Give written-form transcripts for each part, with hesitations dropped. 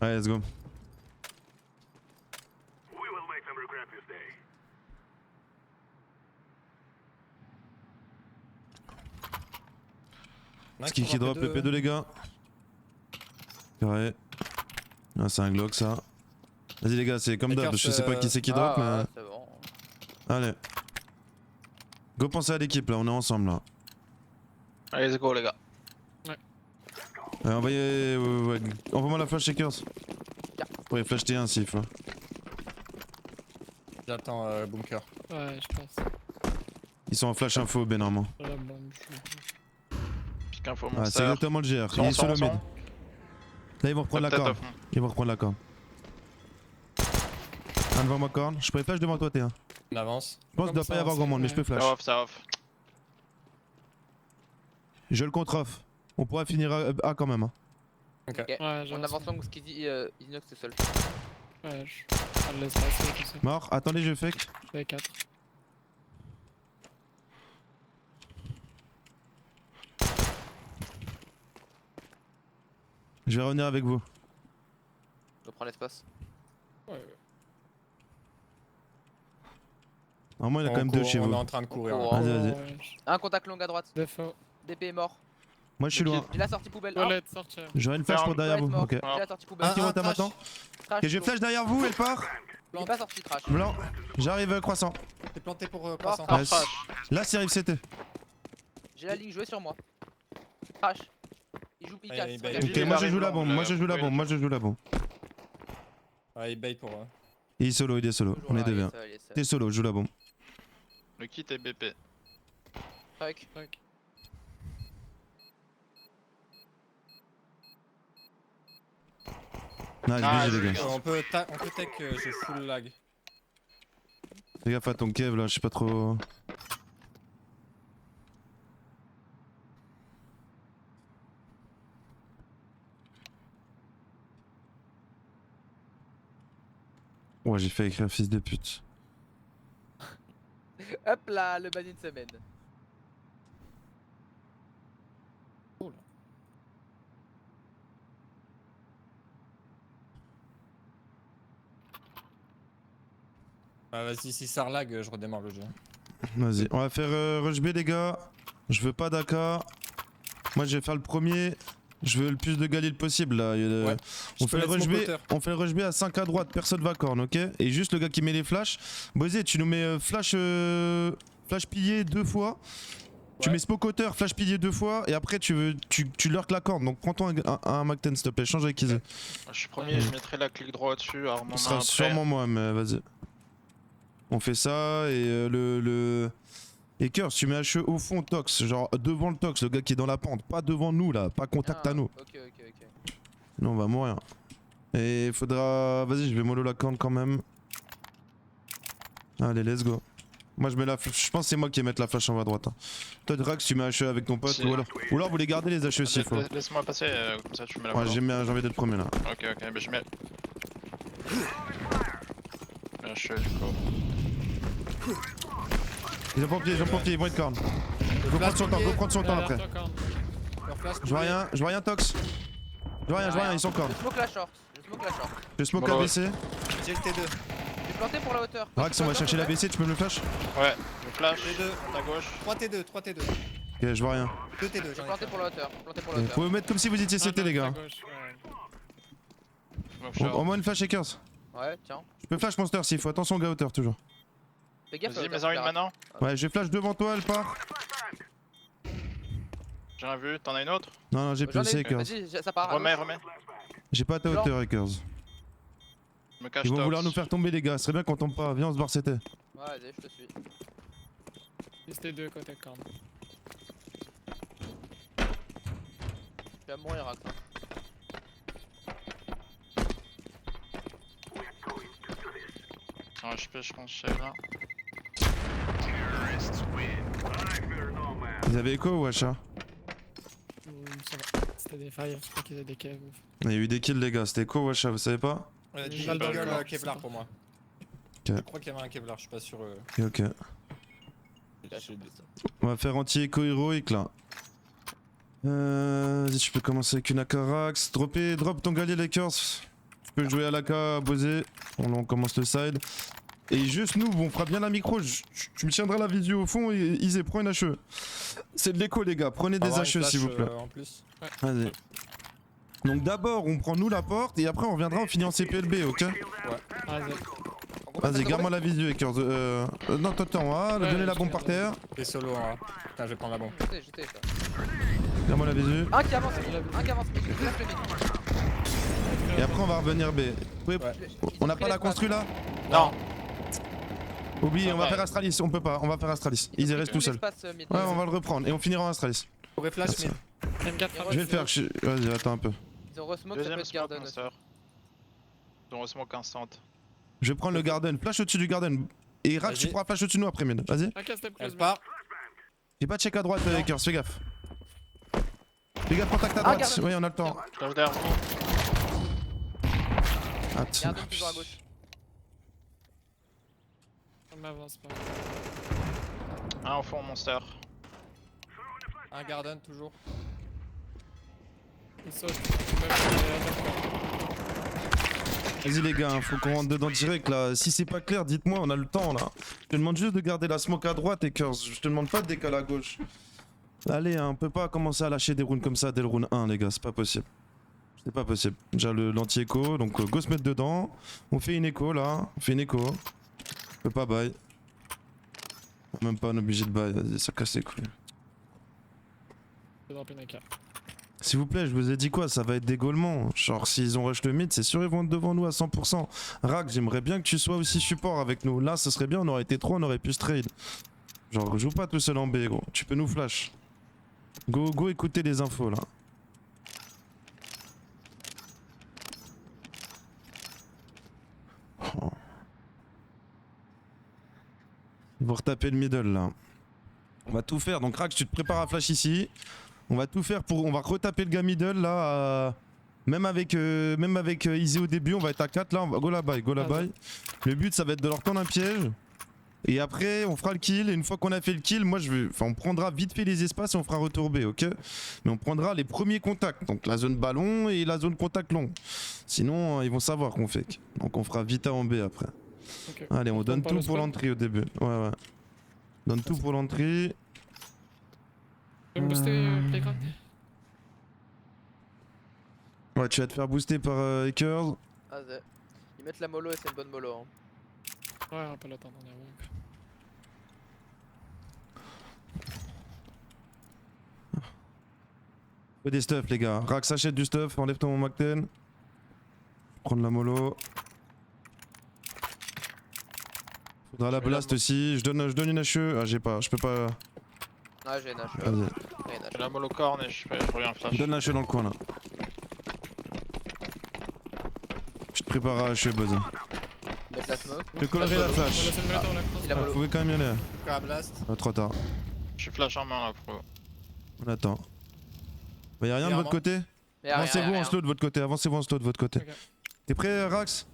Allez, let's go. Ski qui drop le P2 les gars. Carré. Ah, c'est un Glock ça. Vas-y les gars, c'est comme d'hab, je sais pas qui c'est qui drop mais... C'est bon. Allez. Go penser à l'équipe là, on est ensemble là. Allez, let's go les gars. Envoyez... Envoie-moi la flash shakers. Vous pourriez flash T1 s'il faut. J'attends bunker. Ouais, je pense. Ils sont en flash info ben normalement. Sur la bombe, Pique info Ah, c'est monster. exactement le GR, il est sur le mid. Là ils vont reprendre la Peut-être corne. off. Ils vont reprendre la corne. Un devant ma corne, je pourrais flash devant toi T1. On avance. Je pense qu'il doit pas y avoir grand monde mais je peux flash. Ça off, ça off. Je le contre off. On pourra finir A quand même. Hein. Ok. Ok. Ouais, On j'avance. avance long parce qu'il dit Inox tout seul. Ouais, je le laisse passer tout ça. Mort, attendez je fake. Je fais 4. Je vais revenir avec vous. Je prends l'espace. Ouais, Normalement il y en a quand même deux chez On vous. est en train de courir. On là. court. Vas-y, vas-y. ouais. Un contact long à droite. Défaut. DP est mort. Moi je suis loin. J'ai la sortie poubelle. Toilette, sortir. J'aurai une flash pour derrière vous. mort. Ok. J'ai la sortie poubelle. Qui rota maintenant? Trash, Ok, je lourd. flash derrière vous, elle part. Il est pas sorti trash. Blanc. J'arrive croissant. T'es planté pour Mort, croissant. trash. Nice. Là c'est arrive CT. J'ai la ligne jouée sur moi. Trash. Il joue, il Ouais, casse. il bait. Regarde. Ok, moi je joue la bombe, moi je joue la bombe, moi je joue la bombe. Ouais, il bait pour. Il est solo, il est solo. Toujours On là, est deux il bien. seul, il est seul. T'es solo, je joue la bombe. Le kit est BP. Fuck. Fuck. Nice, Ah, BG les gars. On peut tech, j'ai full lag. Fais gaffe à ton Kev là, je sais pas trop. Ouais, j'ai fait écrire fils de pute. Hop là, le ban d'une semaine. Ah, vas-y, si ça relag, je redémarre le jeu. Vas-y, on va faire rush B les gars. Je veux pas d'AK. Moi je vais faire le premier. Je veux le plus de Galil possible là. Ouais. On Je fait peux le mettre rush B, smoke hauteur. on fait le rush B à 5 à droite, personne va corne, ok? Et juste le gars qui met les flashs. Bosé, tu nous mets flash pillé 2 fois. Tu Ouais. mets smoke hauteur, flash pilier 2 fois et après tu lurk la corne. Donc prends-toi un Mac 10 s'il te plaît, change avec Izzy. Je suis premier, je mettrai la clic droit dessus. Armement Ce sera après. sûrement moi, mais vas-y. On fait ça et Et Curse, tu mets HE au fond Tox, genre devant le Tox, le gars qui est dans la pente, pas devant nous là, pas contact à nous. Ok, ok, ok. Non, on va mourir. Et faudra. Vas-y, je vais mollo la corne quand même. Allez, let's go. Moi je mets la je pense que c'est moi qui vais mettre la flash en haut à droite. Hein. Toi Drax tu mets HE avec ton pote Si. ou alors vous les gardez les HE s'il faut. Laisse-moi passer, comme ça tu mets la Ouais volant. j'ai envie d'être premier là. Ok, ok, bah je mets. Bien chaud du coup. Ils ont pompier, ils vont être corne. Faut prendre son temps, faut prendre son temps après. Je vois rien Tox. Je vois rien, ils sont corne. Je smoke la short. Je smoke la short. Je smoke Bon, ABC. J'ai le T2. J'ai planté pour la hauteur. Drax on va chercher l'ABC, tu peux me le flash? Ouais, je flash. T2. À gauche. 3 T2, 3 T2. Ok, je vois rien. 2 T2, J'ai j'en ai planté fait. pour la hauteur. Planté pour la Vous hauteur. pouvez mettre comme si vous étiez CT les gars. Smoke Au short. moins une flash shakers. Ouais, tiens. Je peux flash monster s'il faut, attention gars hauteur toujours. Fais gaffe. Vas-y, la mets-en une hauteur, maintenant. Ouais, j'ai flash devant toi, elle part. J'ai rien vu, t'en as une autre? Non, j'ai plus J'en ai le une. Hackers. Vas-y, ça part. à Remets, gauche. remets. J'ai pas ta hauteur, Hackers. Je me cache Ils vont Tox. vouloir nous faire tomber, les gars. Ce serait bien qu'on tombe pas. Viens, on se barre CT. Ouais, vas-y, je te suis. C'était 2 côté corne. Tu vas mourir, Rax. Un HP, je pense, chez là. Ils avaient écho ou achat? Ça va. C'était des fires, je crois qu'ils avaient des caves. Il y a eu des kills, les gars. C'était écho ou achat, vous savez pas? Ouais, J'ai j'ai pas le le jungle d'accord, Kevlar c'est pour moi. Ok. Je crois qu'il y avait un Kevlar, je suis pas sûr. Ok, ok. J'ai- On va faire anti-écho héroïque là. Vas-y, je peux commencer avec une Akarax. Drop ton Galil, Lakers. peux jouer à l'AK, Bosé. On commence le side. Et juste nous, on fera bien la micro. Tu me tiendras la visio au fond et Isé, prends une HE. C'est de l'écho, les gars. Prenez On va des avoir une HE s'il vous flash, plaît. En plus. Vas-y. Donc d'abord, on prend nous la porte et après on reviendra, on finit en CPLB, ok? Vas-y. Vas-y, garde-moi la visio, Ekers. Non, attends, Ouais, donnez la je bombe garde par la terre. T'es solo, hein. Putain, je vais prendre la bombe. J'étais ça. Garde-moi la visio. Un qui avance, un qui avance, mec, je lâche le mid. Et après on va revenir B. Oui, Ouais. on n'a pas la construit là? Non. Oublie, on va Ouais. faire Astralis, on peut pas, on va faire Astralis. Ils restent tout seuls. Ouais, on va le reprendre et on finira en Astralis. Pourrait flash, Merci. mais. M4 Je vais le faire, vas-y, attends un peu. Ils ont resmoke, ça peut Deuxième être smoke garden aussi. monster. Ils ont smoke instant. Je vais prendre le garden, flash au-dessus du garden. Et Rax, tu Vas-y. pourras flash au-dessus de nous après, mid. Vas-y. AK step close. Elle part. J'ai pas check à droite, Ekers, fais gaffe. Fais gaffe, contact à Ah, droite. garden. Oui, on a le temps. Flash derrière. Attends. Garden toujours à gauche. On m'avance pas. Un au fond monster. Un garden, toujours. Il saute. Vas-y les gars, faut qu'on rentre dedans direct là. Si c'est pas clair, dites-moi, on a le temps là. Je te demande juste de garder la smoke à droite, Ekers. Je te demande pas de décaler à gauche. Allez, hein, on peut pas commencer à lâcher des runes comme ça dès le round 1, les gars, c'est pas possible. C'est pas possible. Déjà l'anti-écho, donc go se mettre dedans. On fait une écho là, on fait une écho. On peut pas buy. Même pas on est obligé de buy, vas-y, ça casse les couilles. Je vais dropper une AK. S'il vous plaît, je vous ai dit quoi, ça va être des gaulements. Genre s'ils ont rush le mid, c'est sûr ils vont être devant nous à 100%. Rack, j'aimerais bien que tu sois aussi support avec nous. Là, ce serait bien, on aurait été 3, on aurait pu se trade. Genre joue pas tout seul en B, gros. Tu peux nous flash. Go écouter les infos là. Oh. Ils vont retaper le middle là. On va tout faire, donc Rax, tu te prépares à flash ici. On va tout faire pour. On va retaper le gars middle là. Même avec Easy au début, on va être à 4 là. On va go là-bas, go là-bas. Le but, ça va être de leur tendre un piège. Et après, on fera le kill. Et une fois qu'on a fait le kill, moi je vais. Enfin, on prendra vite fait les espaces et on fera retour B, ok? Mais on prendra les premiers contacts. Donc la zone ballon et la zone contact long. Sinon, ils vont savoir qu'on fait. Donc on fera vite en B après. Ok. Allez, on donne part tout le pour squad. l'entrée au début. Ouais. Donne tout pour l'entrée. Tu peux me booster Playground? Ouais, tu vas te faire booster par Ekers. Vas-y. Ils mettent la mollo et c'est une bonne mollo. Hein. Ouais, on peut l'attendre, on est bon. Faut des stuff, les gars. Rax, achète du stuff. Enlève ton MacTen. Prendre la mollo. Faudra la blast aussi. Je donne une HE. Ah, j'ai pas. Je peux pas. Ah, j'ai une hache. Vas-y. J'ai une hache. J'ai la mollo corne et je reviens flash. Donne la HE dans le coin là. Je te prépare à HE, buzz. Mettre la smoke. Je te collerai la On flash. laisse le on la cross. Il a Vous mollo. pouvez quand même y aller. Prêt à blast. Ah, trop tard. Je suis flash en main là pro. On attend. Bah, y'a rien de votre côté? Mais rien, Avancez-vous rien, en slow de votre côté. Avancez-vous en slow de votre côté. Ok. T'es prêt, Rax?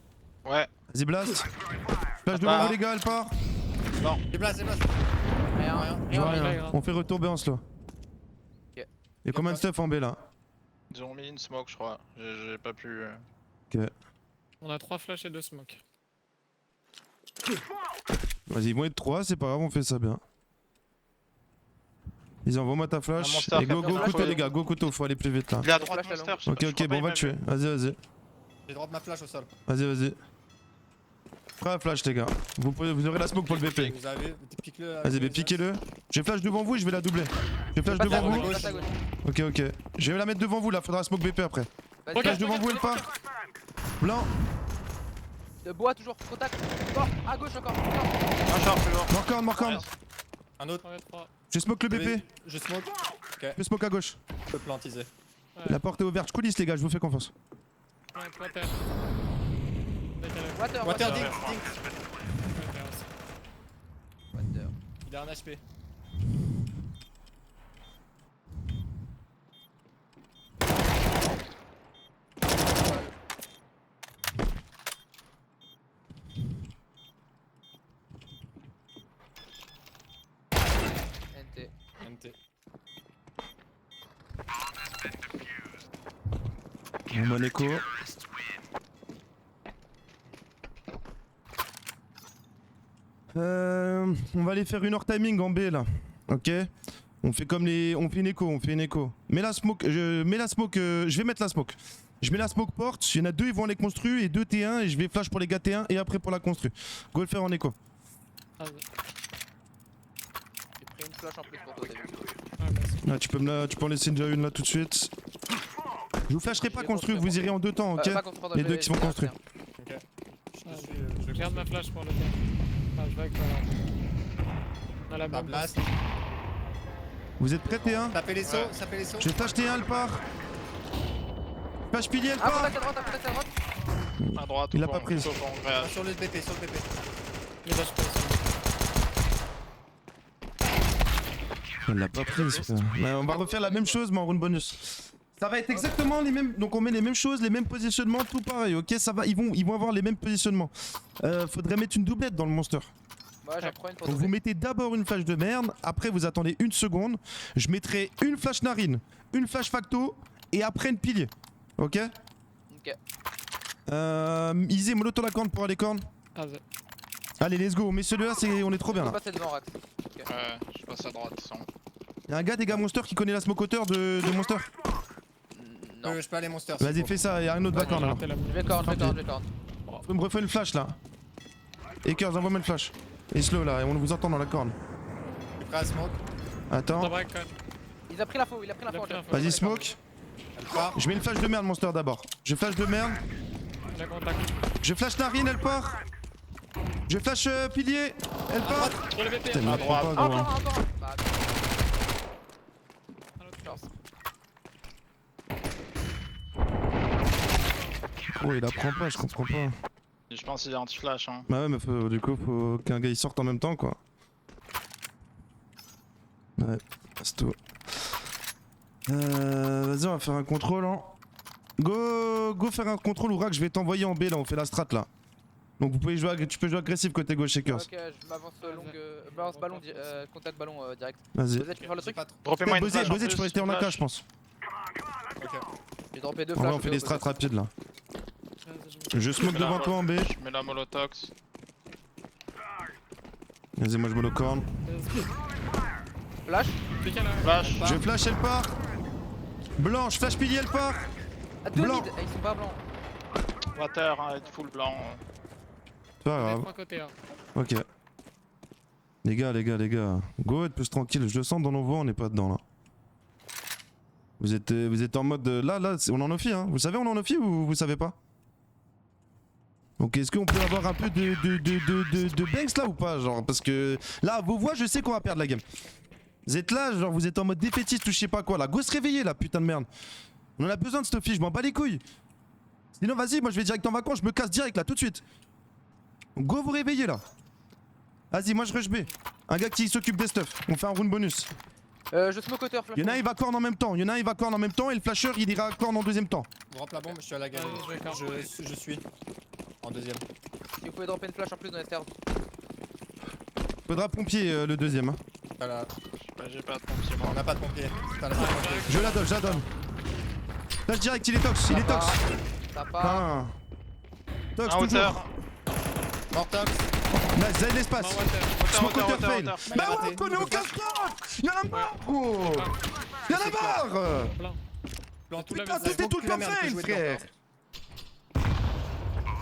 Ouais. Vas-y, blast. Flash devant part. vous, les gars, elle part. J'ai blast. Rien, Rien. Je vois Ouais, rien. ouais, grave. On fait retour B en slow. Ok. Y'a combien de stuff en B là? Ils ont mis une smoke je crois. J'ai pas pu. On a 3 flashs et 2 smokes. Vas-y, ils vont être 3, c'est pas grave, on fait ça bien. Ils envoient-moi ta Un flash. monster Et go, qui a go flash, couteau, ouais. les gars, go couteau, faut aller plus vite là. Il est à droite Flash à monster. Ok, ok, bon, on va le tuer. Vas-y. J'ai drop ma flash au sol. Vas-y. Prêt à flash, les gars. Vous aurez la smoke pour le BP. Vous avez. Pique-le. Vas-y, mais piquez-le. J'ai flash devant vous et je vais la doubler. J'ai flash Passe à devant vous. gauche, passe à gauche. Ok. Je vais la mettre devant vous là, faudra la smoke BP après. Vas-y, Flash devant vous, elle part. Blanc, de bois toujours, contact. Mort, à gauche encore. Un short plus lourd. marquant. Un autre. 3. J'ai smoke le BP. Je smoke. Je smoke à gauche. Je peux plantiser. La porte est ouverte. Je coulisse, les gars, je vous fais confiance. Ouais, water. Décalé. Water. Dink. Water aussi. Water. Il a un HP. NT. NT. Bon écho. On va aller faire une heure timing en B là. Ok. On fait comme les. On fait une écho, Mets la smoke. Je vais mettre la smoke. Je mets la smoke porte. Il y en a deux, ils vont aller construire et deux T1 et je vais flash pour les gars T1 et après pour la construire. Go le faire en écho. Ah, ouais. J'ai pris une flash en plus pour toi, t'as vu. Ah, merci. Ah, tu peux en laisser déjà une là tout de suite. Je vous flasherai pas construire, vous irez en deux temps, ok? Pas contre, Les deux qui sont construits. Je garde ma flash pour le gars. Ah, je vais avec toi là. Dans la Bah, bombe. blast. Vous êtes prêts T1? Tapez les sauts, Ouais. tapez les sauts. Je vais flash T1, elle part. Flash pilier, elle Ah, part. contact à droite, contact à droite. À droite, Il a ou pas en- prise. sauf en Ah, grillage. sur le BP, sur le BP. Les vaches passent. Elle l'a pas prise. Mais on va refaire la même chose mais en round bonus. Ça va être exactement les mêmes. Donc on met les mêmes choses, les mêmes positionnements, tout pareil, ok? Ça va, ils vont avoir les mêmes positionnements. Faudrait mettre une doublette dans le monster. Ouais, j'en prends une pour Donc toi. vous mettez d'abord une flash de merde, après vous attendez une seconde. Je mettrai une flash narine, une flash facto et après une pilier. Ok? Ok. Easy, molotov la corne pour aller corne. Ah, ouais. Allez, let's go. Mais celui-là, on est trop bien On là. va passer devant Rax. Ouais, je passe à droite sans. Y'a un gars des gars Monster qui connaît la smoke hauteur de Monster. Non. Je peux aller monster. Vas-y, fais ça, y'a un autre Ouais, background j'ai alors. raté la Je vais corne, je vais corne, je vais corne. Tu peux me refaire une flash là. Akers, envoie-moi une flash. Et slow là, et on vous entend dans la corne. Je suis prêt à smoke. Attends, Ça break, quand même. Il a pris l'info, il a pris Il a l'info. pris l'info. vas-y smoke. Elle part. Je mets une flash de merde Monster d'abord. Je flash de merde. Il a contact. Je flash narine, elle part. Je flash pilier, elle part. Sur le BP. Putain, il me À prend droite. pas, gros. Encore, encore. Bah, attends. Un autre. Force. Oh, il apprend pas, je comprends pas. Je pense qu'il est anti-flash. Hein. Bah ouais, mais du coup, faut qu'un gars il sorte en même temps quoi. Ouais, c'est tout. Vas-y, on va faire un contrôle. Hein. Go faire un contrôle ou rack, je vais t'envoyer en B là, on fait la strat là. Donc vous pouvez jouer, tu peux jouer agressif côté gauche Shakers. Ok, je m'avance balance ballon, contact ballon direct. Vas-y. Vous êtes faire le J'ai truc? pas trop. Droppez-moi une Bosé, flash. en tu plus, peux rester en une AK flash. je pense. Ok. J'ai droppé deux En flashs. vrai on fait des strats rapides là. Vas-y, Je smoke mets la devant toi en B. Je mets la molotox. Vas-y, moi je me le corne. Flash. Pique à la. Flash. Je flash, elle part. Blanche, flash pilier, elle part. Ah, deux Blanc. mid. Ils sont pas blancs. Water, hein, être full blanc. C'est pas On est grave. trois côtés, hein. Ok. Les gars. Go, être plus tranquille. Je le sens dans nos voix, on n'est pas dedans là. Vous êtes en mode. Là, on en offie, hein. Vous savez, on en offie ou vous savez pas? Donc, est-ce qu'on peut avoir un peu de banks là ou pas? Genre, parce que là, vos voix, je sais qu'on va perdre la game. Vous êtes là, genre, vous êtes en mode défaitiste ou je sais pas quoi là. Go se réveiller là, putain de merde. On en a besoin de cette offie, je m'en bats les couilles. Sinon, vas-y, moi je vais direct en vacances, je me casse direct là, tout de suite. Go vous réveiller là. Vas-y, moi je rush B. Un gars qui s'occupe des stuff. On fait un round bonus. Je smoke hauteur, flash. Y'en a un, il va corne en même temps. Y'en a un, il va corne en même temps. Et le flasher, il ira corne en deuxième temps. Drop la bombe, je suis à la galerie. Vas-y, je vais corne. Je suis. En deuxième. Si vous pouvez dropper une flash en plus dans les stairs. Faudra pompier le deuxième. Hein. Voilà. J'ai pas de pompier moi. On n'a pas de pompier. Putain, la pompier. Je la donne. Flash direct, il est tox, il est tox. Ça part. Ah. Tox, Un toujours. hauteur. Mortox. Nice, vous avez de l'espace. Non, water. Smoke hauteur, fail. hauteur. Il a Bah ouais, raté. on connaît aucun stock. Y'en a marre, gros. Y'en a marre. Blanc. Plan tout Putain, tout est tout le temps fail, frère.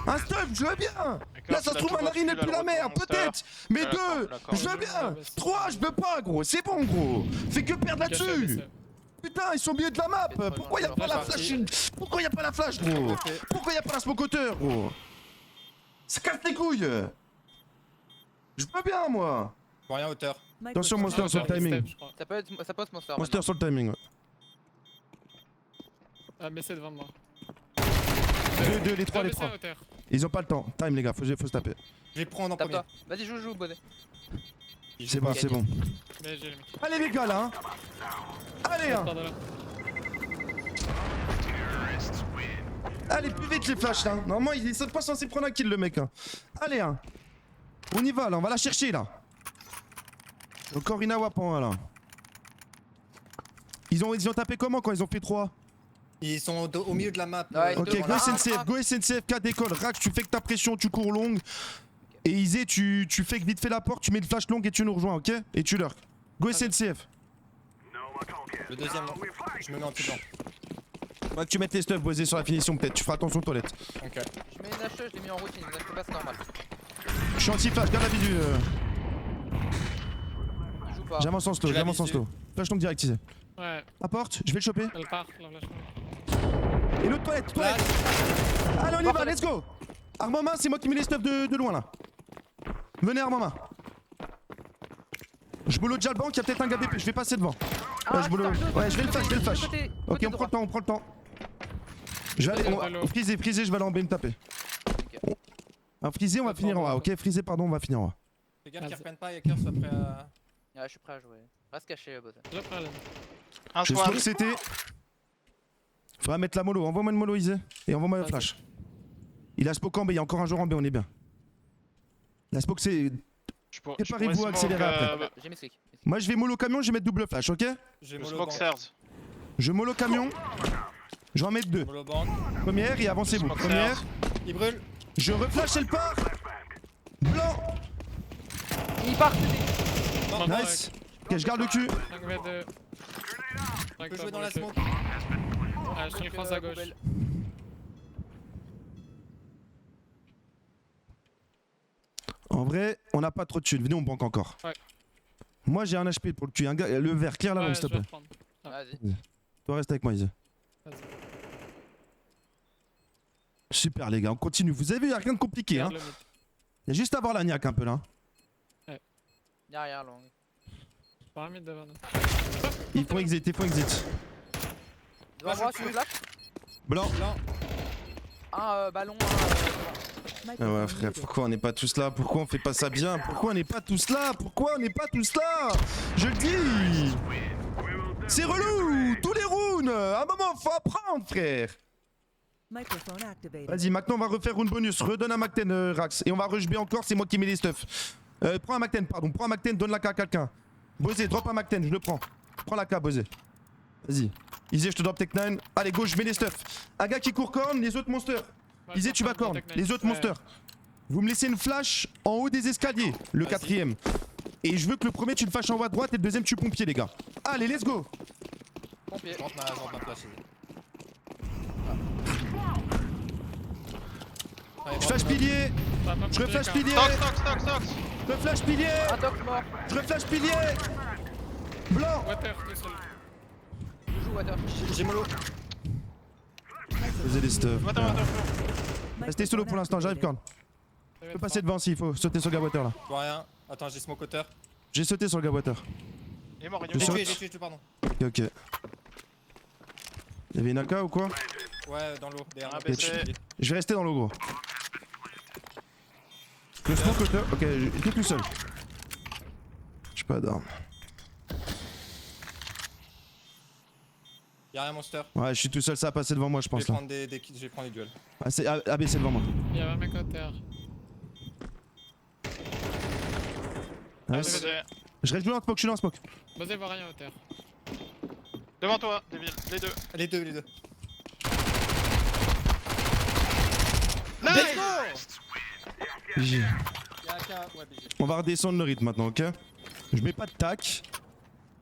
Un stuff, je veux bien. Là, ça se trouve, un narine et puis la merde, peut-être. Mais deux, je veux bien. Trois, je veux pas, gros. C'est bon, gros. Fais que perdre là-dessus. Putain, ils sont au milieu de la map. Pourquoi y'a pas la flash? Pourquoi y'a pas la flash, gros? Pourquoi y'a pas la smoke hauteur, gros? Ça casse les couilles. Je veux bien, moi. Pour rien hauteur. Attention, Monster sur le timing. Ça peut être monster. Monster sur le timing, ouais. Ah, mais c'est devant moi. Deux, les trois. à hauteur. Ils ont pas le temps. Time, les gars, faut se taper. Je vais prendre en premier. Tape-toi. Vas-y, joue, bonnet. C'est bon, c'est bon. Mais j'ai le mec. Allez, les gars, là. Hein. Allez, hein. Pardon là. Allez, plus vite les flashs là. Normalement, ils sont pas censés prendre un kill le mec. Hein. Allez, hein. On y va là, on va la chercher là. Encore une Awapan là. Ils ont tapé comment quand ils ont fait 3? Ils sont au milieu de la map. Ouais, Ok, deux, go voilà. SNCF, go SNCF, 4 d'école. Rack, tu fais que ta pression, tu cours longue. Et Isé, tu fais vite fait la porte, tu mets le flash long et tu nous rejoins, ok? Et tu lurk. Go SNCF. Le deuxième, je me mets en petit blanc. Faudra que tu mettes les stuffs posés sur la finition peut-être, tu feras attention aux toilettes. Ok. Je mets une hache, je l'ai mis en routine, une hache pas, c'est normal. Je suis anti-flash, garde la vie du... Il joue pas. J'avance en slow, Tu l'as j'avance en visé. slow. Flash long direct Isé. Ouais, La porte, je vais le choper. elle part, la flash. Et l'autre toilette, toilette. Allez on y va, let's go. Arme en main, c'est moi qui mets les stuffs de loin là. Venez arme en main. Je boulot déjà le banc, il y a peut-être un gars BP, je vais passer devant. Ouais, je boulot. Ouais, je vais le flash, je vais le flash. Ok, on prend le temps, on prend le temps. Je vais aller, on va friser, je vais aller en B me taper. Un frisé, on va finir en A, ok? Frisé, pardon, on va finir en A. Fais gaffe qu'ils reprennent pas, Hacker soit prêt à. Ouais, je suis prêt à jouer. Reste caché, bot. Je prends la. Un Je squad. sens que c'était. Faudra mettre la mollo, envoie-moi une mollo Isé. Et envoie-moi le Vas-y. flash. Il a spoke en B, il y a encore un joueur en B, on est bien. La spoke c'est. Préparez-vous à accélérer après. J'ai mes slicks. Moi je vais mollo camion, je vais mettre double flash, ok? J'ai Le mollo smoke bank. serve. Je mollo camion. Je vais en mettre deux. Mollo bank. Première et avancez-vous. Smoke Première. serve. Il brûle. Je reflash, elle part. Blanc. Il part, Nice. Ok, je garde le cul. 5v2. On peut jouer dans la smoke. Ah, je suis France à gauche. En vrai, on n'a pas trop de thunes. Venez, on banque encore. Ouais. Moi j'ai un HP pour le tuer. Un gars, le vert, clair là, Ouais, s'il te je vais plaît. reprendre. Vas-y. Toi reste avec moi, Isé. Vas-y. Super les gars, on continue. Vous avez vu, y'a rien de compliqué. Hein. Garde le mid. Y'a juste à voir la niaque un peu là. Y'a rien, long. Pas un mid devant nous. Ils font exit, ils font exit. Devant moi, sur le flash. Blanc. Blanc. Un ballon, Ah ouais frère, pourquoi on n'est pas tous là? Pourquoi on fait pas ça bien? Pourquoi on n'est pas tous là? Pourquoi on n'est pas tous là? Je le dis. C'est relou. Tous les rounds. À un moment faut apprendre frère. Vas-y, maintenant on va refaire une bonus. Redonne un Macten Rax. Et on va rush B encore, c'est moi qui mets les stuffs. Prends un Macten, pardon. Prends un Macten, donne la K à quelqu'un. Bosé, drop un Macten, je le prends. Prends la K, Bosé. Vas-y. Isé, je te drop Tech 9. Allez, go, je mets les stuffs. Un gars qui court corne, les autres monsters. Ouais, Isé, je tu vas reprends corne. Tech Les Knight. autres Ouais. monsters. Vous me laissez une flash en haut des escaliers, le Vas-y. quatrième. Et je veux que le premier tu le fasses en haut à droite et le deuxième tu pompier, les gars. Allez, let's go. pompier. Je rentre ma flash. Je flash pilier. Ça va pas Je bouger, reflash quand même. pilier. Tox. Je reflash pilier. Un toc mort. Je reflash pilier. Blanc. Water tout seul. Je joue water. J'ai mollo. Posez les stuffs. Water. Restez solo pour l'instant, j'arrive corne. Je peux passer devant s'il faut. Sauter sur le gars water là. Je vois rien. Attends, j'ai smoke water. J'ai sauté sur le gars water. Il est mort, Je il est mort. saute. J'ai tué, pardon. Ok. Y'avait une AK ou quoi? Ouais, dans l'eau. Derrière. Ah, Ok, baissé. Je vais rester dans l'eau gros. Le smoke water. Ok, j'étais tout seul. J'ai pas d'armes. Y'a rien, monster. Ouais, je suis tout seul, ça va passer devant moi, je Je vais pense là. prendre des kills, je vais prendre des duels. Ah, c'est ABC devant moi. Il y avait un mec au terre. Nice. Baissé. Je reste dans le smoke, je suis dans le smoke. Bosé voit rien au terre. Devant toi, débile. Les deux. Les deux. Nice. GG. Y'a un K, ouais, BG. On va redescendre le rythme maintenant, ok? Je mets pas de tac.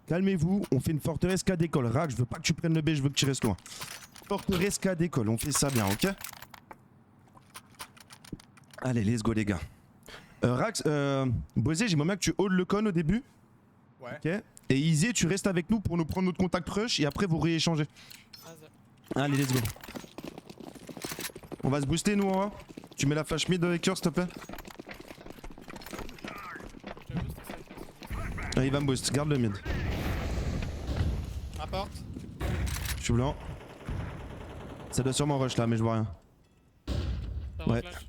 Calmez-vous, on fait une forteresse K d'école. Rack, je veux pas que tu prennes le B, je veux que tu restes loin. Forteresse K d'école, on fait ça bien, ok? Allez, let's go les gars. Rax, Bosé, j'aimerais bien que tu hold le con au début. Ouais. Ok? Et Isé, tu restes avec nous pour nous prendre notre contact rush et après vous rééchanger. Vas-y. Allez, let's go. On va se booster nous en haut. Tu mets la flash mid hacker s'il te plaît. Je vais booster ça. Ah, il va me boost, garde le mid. Importe. Je suis blanc. Ça doit sûrement rush là, mais je vois rien. T'as un Ouais. flash.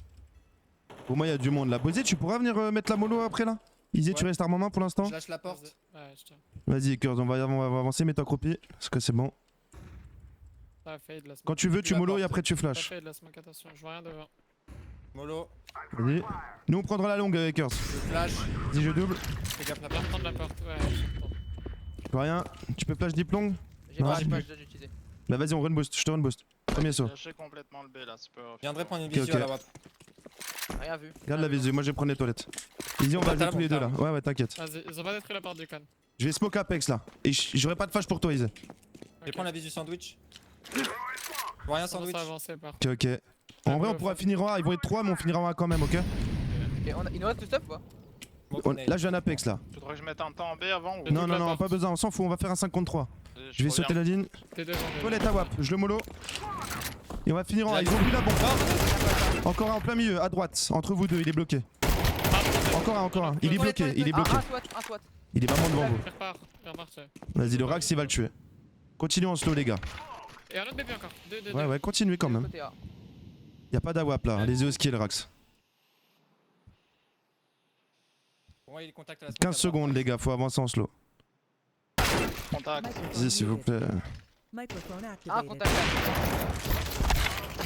Pour moi, il y a du monde là. Bosé, tu pourras venir mettre la mollo après là? Isé, tu Ouais. restes arme en main pour l'instant? Je lâche la porte. Vas-y. Ouais, je tiens. Vas-y, Curse, on va avancer, mets-toi accroupi. Parce que c'est bon. Ça a fade la smoke. Quand tu veux, tu la mollo et porte. après tu Ça flash. fade la smoke, attention. Je vois rien devant. Mollo. Vas-y. Nous, on prendra la longue avec Curse. Je flash. Vas-y, je double. Fais gaffe la Je vais porte. reprendre la porte. Ouais, je vais reprendre. Je vois rien. Tu peux flash deep long? J'ai Non, pas, j'ai j'ai pas, plus. j'ai déjà utilisé. Bah, vas-y, on run boost. Je te run boost. Premier saut. J'ai lâché complètement le B là, c'est pas. Je viendrai prendre une Ok, visu ok. à la WAP. Rien vu. Garde la visu, moi je vais prendre les toilettes. Easy, on On va va jouer à tous les deux là. long Ouais, ouais, t'inquiète. Vas-y, ils ont pas détruit la porte du con. Je vais smoke Apex là. Et j'aurai pas de flash pour toi, Easy. Je vais prendre la vis du sandwich. Rien sandwich. Ça a avancé par. Ok, ok. En vrai, on pourra finir en A. Ils vont être 3, mais on finira en A quand même, ok? Ok, il nous reste tout stuff ou pas? Là, j'ai un Apex là. Faudrait que je mette un temps en B avant ou. Toute Non, non, la non, porte. pas besoin, on s'en fout, on va faire un 5 contre 3. Je vais sauter la ligne. T'es devant. Toilette à WAP, je le mollo. Et on va finir en A. Ils ont vu la bombe. Encore un en plein milieu, à droite, entre vous deux, il est bloqué. Encore un. Il est bloqué, il est bloqué. Un SWAT. Il est vraiment devant vous. Il repart, il repart. Ouais. Vas-y, le Rax il va le tuer. Continuez en slow, les gars. Et un autre bébé encore. Deux. Ouais, ouais, continuez quand même. Côté A. Y'a pas d'AWAP là, allez-y au skill, Rax. Pour moi, il est contact à la 15 secondes, les gars, faut avancer en slow. Contact. Vas-y, s'il vous plaît. Microphone Un activated. contact.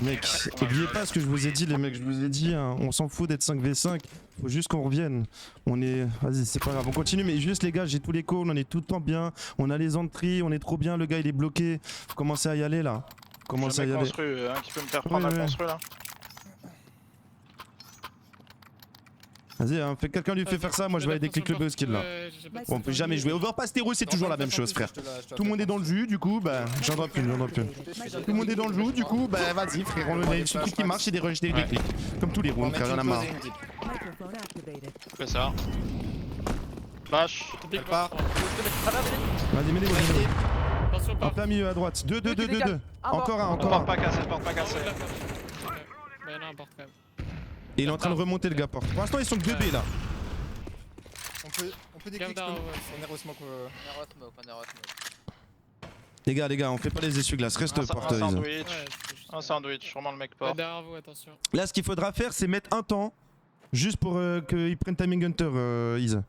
Mec, oubliez pas ce que je vous ai dit, les mecs. Je vous ai dit, hein, on s'en fout d'être 5v5. Faut juste qu'on revienne. On est. Vas-y, c'est pas grave, on continue. Mais juste, les gars, j'ai tous les calls, on est tout le temps bien. On a les entries, on est trop bien. Le gars, il est bloqué. Faut commencer à y aller là. Commencez à y Jamais aller. construit, qui peut me faire prendre Ouais, la ouais. construit là. Vas-y, hein, quelqu'un lui fait faire ça. Moi, je vais aller déclic le buzz skill là. Bon, on peut jamais jouer. Overpass Terror, c'est toujours la même chose, frère. Tout le monde est dans le jus, du coup, bah, j'en dois plus. Tout le monde est dans le jus, du coup, bah, vas-y, frère. On a ce truc qui marche, c'est des rushs, des clics. Comme tous les rounds, frère, y'en a marre. Microphone activated. Fais ça. Flash. Il part. Vas-y, mets les balles. Attention, En part. plein milieu à droite. 2. Encore un, Porte encore un. pas cassé, porte pas cassé. Mais il y en a un porte quand même. Et il est en train de remonter le gars porte. Pour l'instant, ils sont que 2B là. On peut déclic. Garde un, ouais. On est au smoke. On est smoke. Les gars, on fait pas les essuie-glaces. Reste porte, Un Isa. sandwich. Ouais, c'est juste- Un sandwich, sûrement le mec Ouais, porte. derrière vous, attention. Là, ce qu'il faudra faire, c'est mettre un temps. Juste pour qu'ils prennent Timing Hunter, Isa.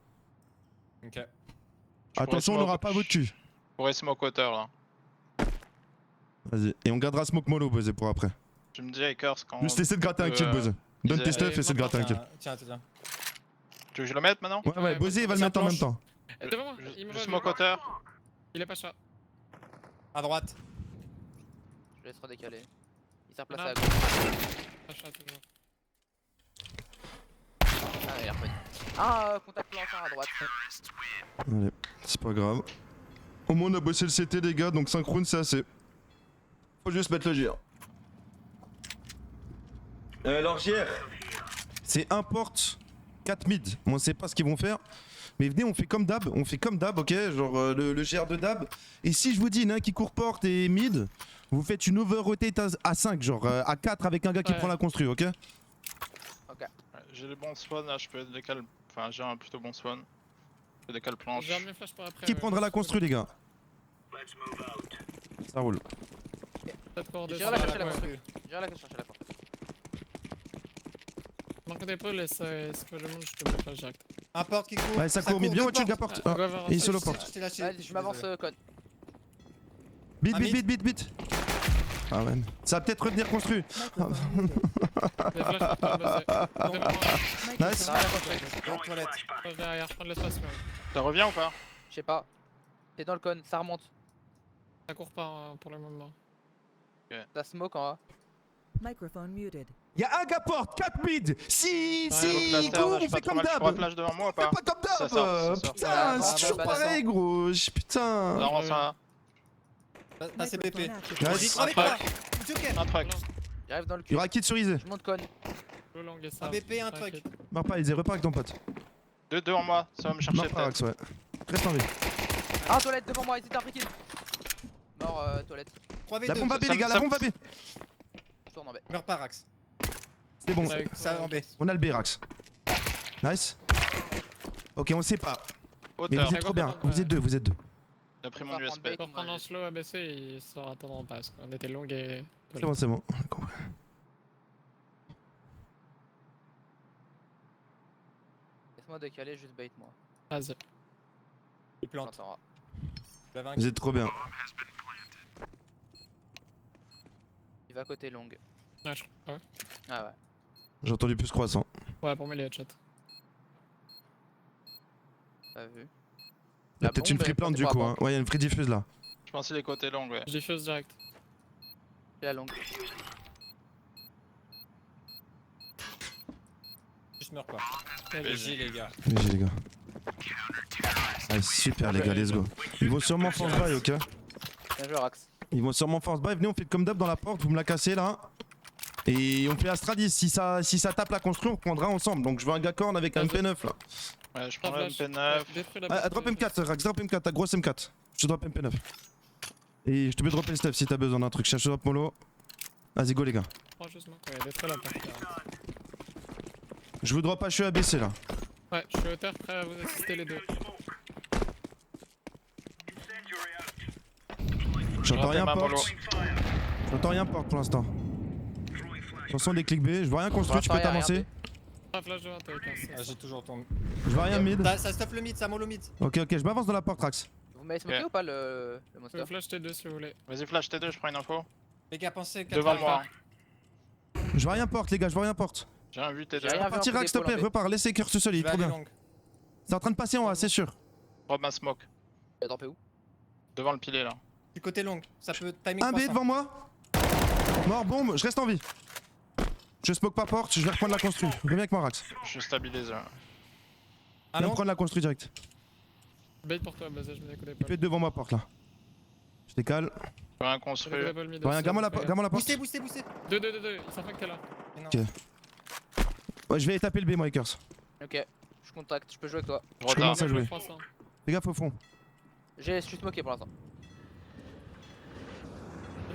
Ok. Je Attention, on pourrais n'aura smoke- pas votre cul. Je pourrais smoke hauteur là. Vas-y. Et on gardera Smoke Mollo, Buzz, pour après. Tu me dis Akers quand. Juste essaie de gratter un kill, Buzz. Donne tes Isa- stuff, essaie de gratter un kill. Tiens. Tu veux que je le mette maintenant? Ouais, Buzz, il va le mettre en même temps. Et devant moi, il me Je voit. smoke hauteur. Il est pas chat. À droite. Je laisse redécaler. Il s'est replacé Ah. à gauche. Pas chat toujours. Ah, il est refait. Ah, contact planchard à droite. Allez, c'est pas grave. Au moins, on a bossé le CT, les gars, donc synchrone, c'est assez. Faut juste mettre le GR. Alors, GR, c'est importe 4 mid. On sait pas ce qu'ils vont faire. Mais venez, on fait comme d'hab, ok? Genre le GR de d'hab. Et si je vous dis, il y en a un qui court porte et mid, vous faites une over rotate à 5, genre à 4 avec un gars qui Ouais. prend la construit, ok? Ouais, j'ai les bons spawns là, je peux décaler. Enfin, j'ai un plutôt bon spawn. Je décale planche. J'ai un de mes flashs pour après. Qui ouais. prendra la construit, les gars? Ça roule. Peut-être pour J'irai descendre. la chercher la Ouais. construit. J'irai la chercher la porte. Manque d'épaule et c'est que le monde, je te mets flash direct. Un porte qui court. Ouais, ça court, mid. Bien, deux au-dessus de la portes. porte. Go Ah, vers et il un solo side. porte. Je t'ai lâché. Vas-y, je m'avance con. Bit, Ah, bit. Ah ouais. Ça va peut-être revenir construit. Microphone muted. Des flashs pour toi, bosser. Devant moi, Nice. Ça va la construit. Dans toilette. flash derrière, je prends de l'espace quand même. Ça revient ou pas? Je sais pas. T'es dans le con, ça remonte. Ça court pas pour le moment. Ça smoke en A. Microphone muted. Y'a un gars porte, 4 mid. Si, Ouais, si, Donc là, gros, on je fait comme Je d'hab. pourrais flash devant moi ou Fais pas? pas comme Ça d'hab. sort, ça sort. Putain, Ouais, c'est bah, toujours bah, pareil, gros. Putain. Non, ça. Là, c'est PP. Microphone activated. Nice. Vas-y, avec moi. Joker. Un truc. J'arrive dans le cul. Y'aura un kit sur Isé. Je monte con. Le long et ça. Un BP, un truc. T'inquiète. Meurs pas, Isé, repars avec ton pote. Deux devant moi, ça va me chercher Meurs pas, peut-être. Rax, ouais. Reste en vie. Ah, toilette devant moi, il était un free kill. Mort, toilette. 3v2. La bombe à B, ça- les gars, ça- la bombe à B. Je tourne en B. Meurs pas, Rax. C'est bon, Avec- Ça en B. on a le B, Rax. Nice. Ok, on sait pas. Mais Hauteur. vous êtes trop bien. Vous êtes deux. J'ai pris On mon va prendre USB. B. Pour prendre un slow ABC, il sera attendre en passe. On était long et. C'est bon, c'est bon. Laisse-moi décaler, juste bait moi. Vas-y. Il plante. J'entends A. J'avais un Vous êtes trop bien. Il va côté long. Ouais, ouais. Ah ouais. J'ai entendu plus croissant. Ouais, pour moi, les headshots. T'as vu. Il y a La peut-être une bombe, free elle plante est du pour coup. la Hein. Ouais, il y a une free diffuse là. Je pense qu'il est côté long, ouais. Je diffuse direct. J'ai la longue. je meurs pas. Allez, GG les gars. GG les gars. Ah, super les gars, let's go. Ils vont sûrement force buy, ok? Bien joué, Rax. Ils vont sûrement force buy. Venez, on fait comme d'hab dans la porte, vous me la cassez là. Et on fait Astradis. Si ça tape la construction, on prendra ensemble. Donc je veux un gars corne avec un MP9 là. Ouais, je Pas prends le flash. MP9. Détruis la Ah, porte. drop M4, Rax, drop M4, ta grosse M4. Je te drop MP9. Et je te peux dropper le stuff si t'as besoin d'un truc. Cherche drop mollo. Vas-y, go les gars. Prends juste moi. Ouais, détruis la porte. là. Je vous drop HE ABC là. Ouais, je suis au terre, prêt à vous assister les deux. J'entends rien ma mollo. porte. J'entends rien porte pour l'instant. Attention des clics B, je vois rien construit, tu peux Rien, t'avancer. Ah, flash devant, t'as cassé. Ah, j'ai toujours ton. Je vois rien mid. Ça stuff le mid, ça mollo mid. Ok, je m'avance dans la porte, Rax. Vous m'avez smoké Ok. ou pas le Je monster peux flash T2 si vous voulez. Vas-y, flash T2, je prends une info. Les gars, pensez 4 Devant moi. Je vois rien porte, les gars, je vois rien porte. J'ai un 8 J'ai T2. rien vu. Parti un coup Rax, s'il te plaît, d'épaule en repars, laisse les cœurs tout seul, il Je est vais trop aller bien. long. C'est en train de passer en haut, c'est sûr. Drop ma smoke. Il a droppé où? Devant le pilier là. Du côté long, ça peut timing Un B croissant. devant moi. Mort, bombe, je reste en vie. Je smoke pas porte, je vais reprendre la construit. Viens avec moi, Rax. Je stabilise. Ah Viens non prendre la construit direct. Bait pour toi, vas-y, je me décolle Tu pas. peux être devant ma porte là. Je décale. J'ai un construit. Rien, garde-moi la porte. Boostez, boostez, boostez. 2, il s'en fait que t'es là. Mais non. Ok. Ouais, je vais taper le B, moi, Akers. Ok, je contacte, je peux jouer avec toi. Je Je commence retarde. à jouer. 300. Fais gaffe au fond. Je suis smoké pour l'instant.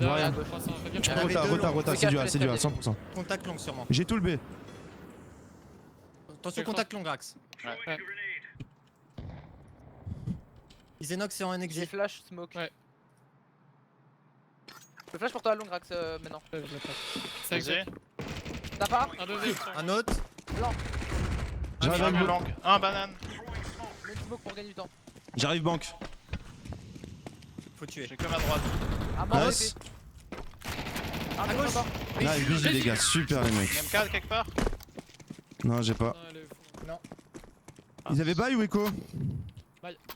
Je vois rien. Derrière, 300, fais gaffe. Tu Ah, peux mais retard, deux retard, longs. retard, Fais c'est du gaffe, A, c'est du A, laisse 100%. Contact long sûrement. J'ai tout le B. Attention, contact long, Rax. Ouais. Isenox c'est en J'ai exit. flash, smoke. Ouais. Je flash pour toi, long Rax maintenant. Je l'ai pas. C'est Vas-y. exact. T'as pas? Un deuxième. Un autre. J'arrive avec Un vous. long. Un banane. Mets une smoke pour gagner du temps. J'arrive banque. Faut tuer. J'ai que ma droite. Ah, mort, Nice. Ah, À gauche. Nice, GG les gars, super les mecs. M4 quelque part. Non, j'ai pas. Non, elle est fou. Ils avaient bail ou écho?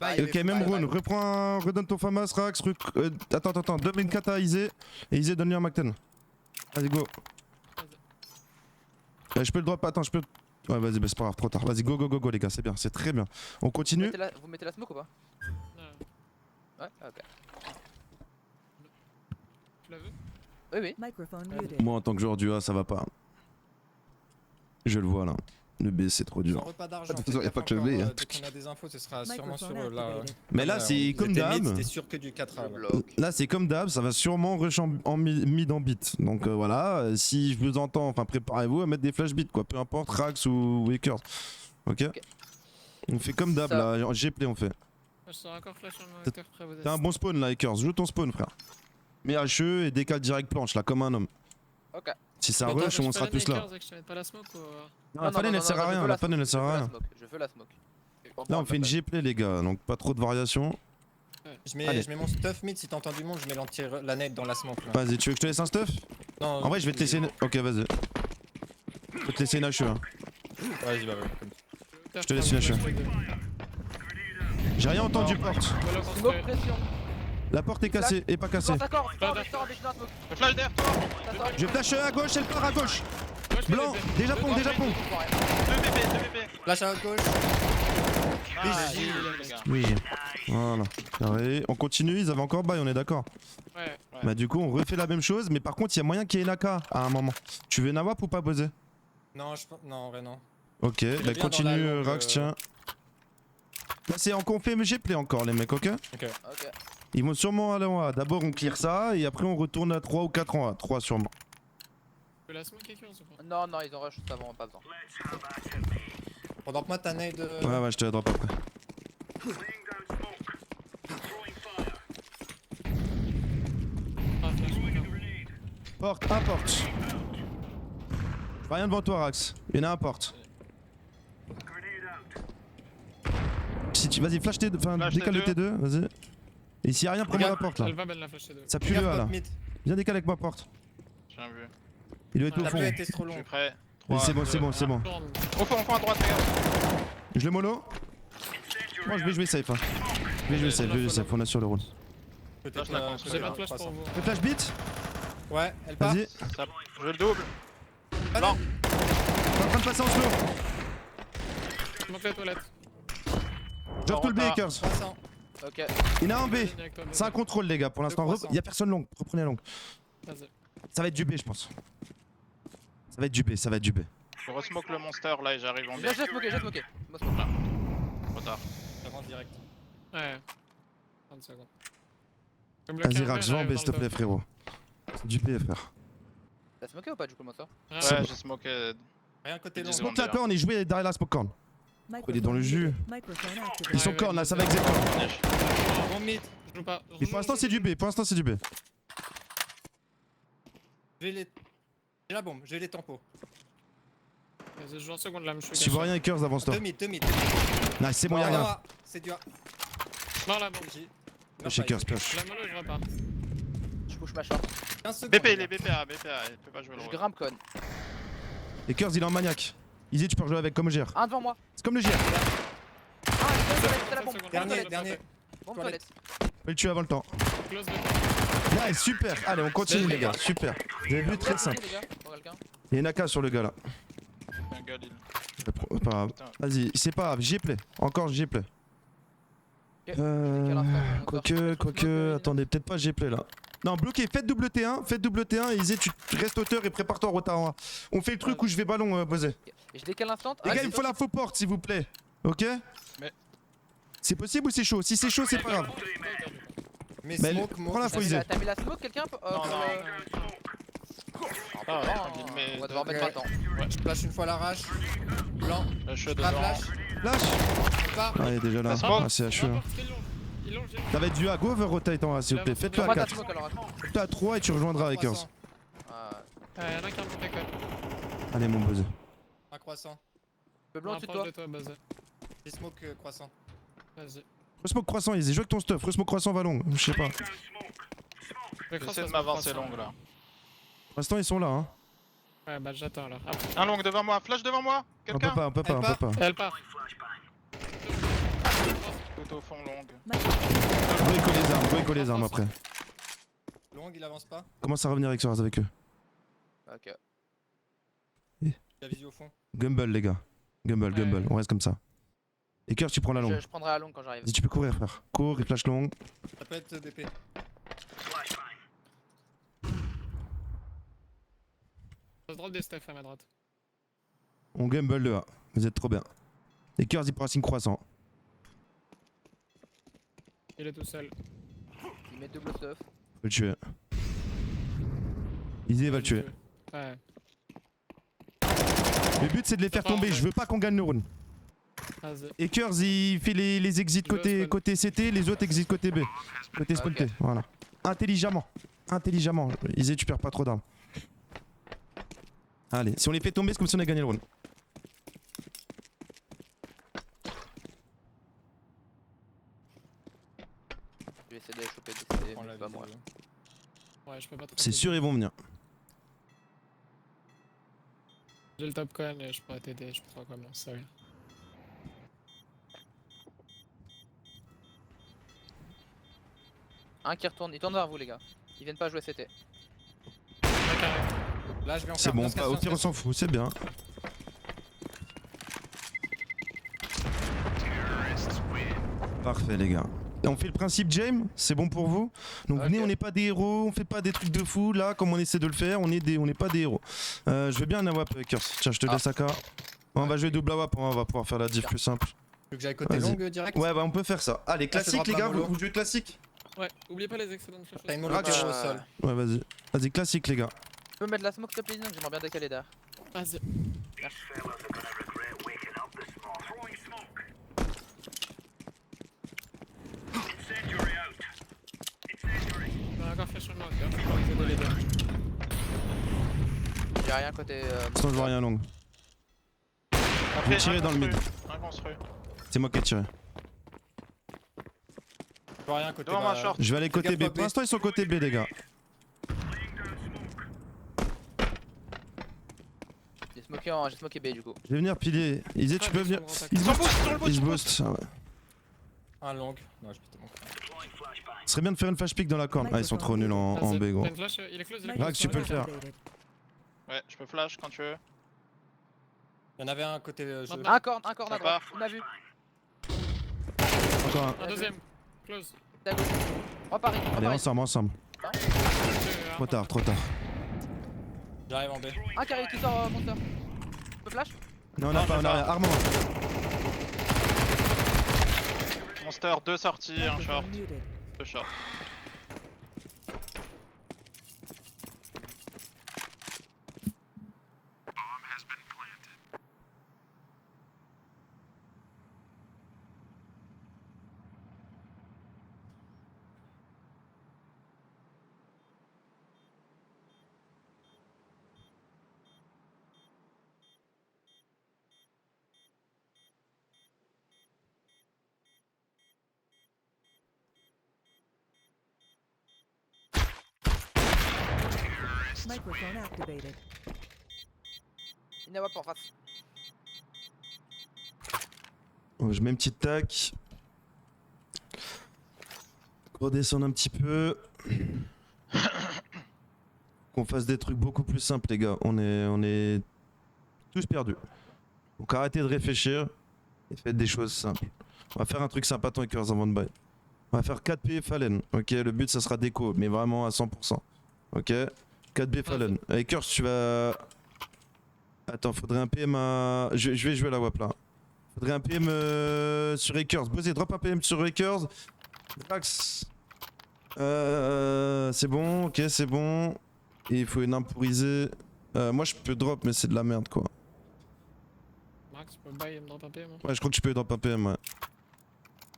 Bye. Ok, même rune, redonne ton famas, Rax. Attends, donne une kata à Izé. Et Izé, donne-lui un Macten. Vas-y, go. Je peux le drop, attends, je peux. Ouais, vas-y, bah, c'est pas grave, trop tard. Vas-y, go, les gars, c'est bien, c'est très bien. On continue. Vous mettez la smoke ou pas? Ouais. Ouais, ok. Tu l'as vu? Oui, oui. Microphone muted. Moi, en tant que joueur du A, ça va pas. Je le vois là. Le B, c'est trop Sans dur. repas d'argent. De toute façon, y a pas que le B, hein. Dès qu'on a des infos, ce sera sûrement sur Microphone la. activated. Mais là, c'est comme d'hab. C'était sûr que du 4A. ouais. Bloc. Là, c'est comme d'hab, ça va sûrement rush en mid en bit. Donc voilà, si je vous entends, enfin préparez-vous à mettre des flash bits quoi, peu importe Rax ou Wakers. Ok, Ok. On fait comme d'hab Ça. là, G-play on fait. Moi, je sors encore flash en acteur prêt à vous T'as un bon spawn là, Wakers, joue ton spawn frère. Mets HE et décale direct planche là, comme un homme. Ok. Si ça Attends, rush, on sera tous là. Que je te mette pas la smoke ou... Non, la fanny ne sert à rien, la fanny ne sert à rien. Je veux la smoke. Là, on fait une G-play les gars, donc pas trop de variations. Allez. Je mets mon stuff mid, si t'entends du monde, je mets la nade dans la smoke là. Vas-y, tu veux que je te laisse un stuff? Non, En vrai, je vais te laisser une. Ok, vas-y. Je vais te laisser une HE. Hein. Vas-y, bah ouais. Je te laisse une HE. J'ai rien entendu porte. Smoke pression. La porte est cassée, et pas cassée. Non, d'accord, sors, smoke. Le flash derrière toi. Ça sort. Je flash à gauche, elle part à gauche. Blanc, déjà pont. 2 bébés. Flash à gauche. Ah, GG, les gars. Oui. Voilà. Carré. On continue, ils avaient encore bail, on est d'accord. Ouais. Bah du coup on refait la même chose, mais par contre il y a moyen qu'il y ait Naka à un moment. Tu veux Nawap ou pas buzzer? Non, non, en vrai, non. Ok, bien bah dans continue la longue, Rax, tiens. Là c'est en confé G-play encore les mecs, ok? Ok. Ils vont sûrement aller en A. D'abord on clear ça et après on retourne à 3 ou 4 en A. 3 sûrement. Tu veux la smoke quelqu'un ou pas? Non, non, ils ont rush juste avant, pas besoin. Pendant que moi, ta nade. Ouais, je te la drop après. Ah, flash, Porte, un porte. Rien devant toi Rax. Il y en a un porte. Si tu... Vas-y, flash T2, enfin Flash décale le T2. T2, vas-y. Et s'il y a rien, prends-moi la porte là. Elle va belle la flash T2. Ça pue le A là. Viens décaler avec ma porte. J'ai un vu. Il doit être au La fond. pluie a été trop Je suis longue. prêt. Mais 3, c'est bon, 2, c'est bon, c'est bon. Au fond à droite, les gars. Je le mollo. Moi je vais jouer safe. Hein. Je vais jouer safe, on a sur le roll. Peut-être la la construire. J'ai pas de flash pour vous. Le flash beat. Ouais, elle part. Vas-y. Je veux le double. Ah Blanc. T'es en train de passer en slow. Smoke les toilettes. Drop tout le B, retard. Akers. 300. Ok. Il y en a un B. Ligne avec toi, C'est un contrôle, les gars, pour l'instant. 300. Y'a personne long. Reprenez long. Vas-y. Ça va être du B, je pense. Ça va être du B, ça va être du B. Je resmoke le monster là et j'arrive en B. Là, j'ai smoké, j'ai smoké. Moi, smoke. Trop tard. Je rentre direct. Ouais. 30 secondes. Vas-y, Rax, va en B, s'il te plaît, frérot. C'est du B, frère. T'as smoké ou pas du coup le monster? Ouais, Ouais, j'ai smoké. Rien côté long. Ils Smoke la corne et jouez derrière la smoke corne. Il est dans le jus. Microphone Ils activated. sont corne là, ça va exactement. Bon mid, je joue pas. Mais pour l'instant, c'est du B. Pour l'instant, c'est du B. J'ai la bombe, j'ai les tempos. Vas-y, je joue en seconde là, mais je suis Si tu vois caché. rien, Akers, avance-toi. 2 mid, 2 mid. Nice, c'est bon, y'a rien. Ah, c'est du A. Mort là, bon. Push, Akers, push. La mono, je repars. Je push ma short. 15 secondes. BP, les il est gars. BPA, il peut pas jouer le Je rôle. grimpe con. Akers, il est en maniaque. Easy, tu peux rejouer avec comme GR. Un devant moi. C'est comme le GR. Ah, il toilette, c'est la bombe. Dernier, Bombe dernier. Bombe toilette. On peut le tuer avant le temps. Close de Nice, super. Allez, on continue, les gars. Super. Vous avez vu, très simple. Les gars, pour quelqu'un. Il y a une AK sur le gars là. Un gars, il- Pas grave. Putain. Vas-y, c'est pas grave, j'y play. Encore j'y play. Quoique, attendez, peut-être pas j'y play là. Non, bloqué, faites double T1, et Izzy, tu restes hauteur et prépare-toi en retard en A. On fait le truc où je vais ballon, Bosé. Et je décale l'instant. Les gars, il me faut la faux porte, s'il vous plaît. Ok? Mais- C'est possible ou c'est chaud? Si c'est chaud, c'est pas grave. Mais Mais smoke, prends la smoke. faux. T'as mis la smoke quelqu'un? Non, non. Ah ouais, On mais- va devoir mettre Ok. 20 ans. Je flash une fois l'arrache. Blanc. Là, je suis Pas dedans. flash. Lâche! On part. Ah, il est déjà là. La smoke. Ah, c'est HE. hein. Il longe, il Ça va être du A, go over rotate en A, s'il vous plaît. Faites-le à Moi, ta 4. smoke alors. Faites-le à 3 et tu rejoindras avec 15. 300. Y'en a qui a un monté col. Allez, mon Bosé. Un croissant. Le blanc au-dessus de Rapproche toi. de toi, Buzz. J'ai smoke croissant. Vas-y. Resmoke croissant, Izzy. Joue avec ton stuff. Resmoke croissant va long. Je sais pas. J'essaie de m'avancer long là. Pour l'instant, ils sont là. Hein. Ouais, bah j'attends alors. Un long devant moi, flash devant moi. On peut Quelqu'un? pas, on peut pas, on Elle peut pas. Elle part. Tout au fond long. Go les armes après. Long, il avance pas. Commence à revenir avec Soraz avec eux. Ok. Il a visé au fond. Gumble, les gars. Gumble, Ouais. on reste comme ça. Et Kurt, tu prends la longue. Je prendrai la longue quand j'arrive. Vas-y, tu peux courir, frère. Cours et flash long. Ça peut être BP. Ça se drop des stuff à ma droite. On gumble le A. Vous êtes trop bien. Et Kurt, il prend un signe croissant. Il est tout seul. Il met double stuff. Faut le tuer. Izzy va le tuer. Ouais. Le but, c'est de les faire tomber. Je veux pas qu'on gagne le round. Vas-y. Et Kurt, il fait les exits côté CT, les autres exits côté B. Côté spawn T. Voilà. Intelligemment. Izzy, tu perds pas trop d'armes. Allez, si on les fait tomber, c'est comme si on a gagné le round. Je vais essayer de les choper de CD, Prends mais la c'est pas moi. vidéo. Ouais, je peux pas trop. C'est sûr, ils vont venir. J'ai le top con et je pourrais t'aider, je sais pas comment, sorry. Un qui retourne, il tourne vers vous les gars. Ils viennent pas jouer CT. Là, je vais en C'est faire. bon, 15, pas, au 15, pire, on 15. s'en fout, c'est bien. Parfait, les gars. Et on fait le principe James, c'est bon pour vous. Donc venez, Ok. on n'est pas des héros, on fait pas des trucs de fou là comme on essaie de le faire, on n'est pas des héros. Je veux bien un AWAP Curse. Tiens, je te laisse AK. On va jouer double AWAP, on va pouvoir faire la diff plus simple. Tu veux que j'aille côté Vas-y. longue direct? Ouais, bah on peut faire ça. Allez, Ah, c'est classique les drop gars, la mollo. vous jouez classique? Ouais, oubliez pas les excellents flash. T'as une Ah, molotov tu- au sol. Ouais, vas-y. Vas-y, classique les gars. Tu peux mettre de la smoke s'il te plaît, Lynn, j'aimerais bien décaler derrière. Vas-y. On a encore fait chemin, ok. Je crois que vous aidez les deux. J'ai rien côté. Sinon, je vois rien long. Après, J'ai tiré dans le mid. Un construit. C'est moi qui ai tiré. Je vois rien côté Devant ma bas. short. Je vais aller côté Regarde B. pas Pour B. l'instant, ils sont côté B, les gars. J'ai smoké B du coup. Je vais venir piler. Izzy, tu peux venir. Ils se Sur le boostent. boost, sur le boost, Ils se sur le boost. boostent. Ah ouais. Un long. Non, je peux te montrer. Ce serait bien de faire une flash pick dans la corne. Ah, ils sont trop nuls en B, gros. T'as une flash, il est close, il est Rax, close. tu peux le faire. Activated. Ouais, je peux flash quand tu veux. Il y en avait un à côté jeu. Maintenant. Un corne à Ça droite. part. On a vu. Encore un. Un deuxième. Close. T'es à gauche. En Paris. Allez, ensemble. Trop tard. J'arrive en B. Un carré qui sort monster. Peu flash. Non, on Non, a pas, j'ai on a pas. rien. Armement. Monster, 2 sorties, un short. Microphone muted. 2 short. Microphone activated. Il n'y a pas en face. Bon, je mets une petite tac. Redescendre un petit peu. Qu'on fasse des trucs beaucoup plus simples, les gars. On est tous perdus. Donc arrêtez de réfléchir et faites des choses simples. On va faire un truc sympa avec Hackers avant de buy. On va faire 4P Fallen. Ok, le but ça sera déco, mais vraiment à 100%. Ok, 4B Fallen. Hackers, tu vas. Attends, faudrait un PM à. Je vais jouer la WAP là. Faudrait un PM sur Hackers. Posez, drop un PM sur Hackers. Max. C'est bon, ok, c'est bon. Et il faut une impuriser. Moi je peux drop, mais c'est de la merde quoi. Max, tu peux buy et me drop un PM. Ouais, je crois que tu peux drop un PM, ouais.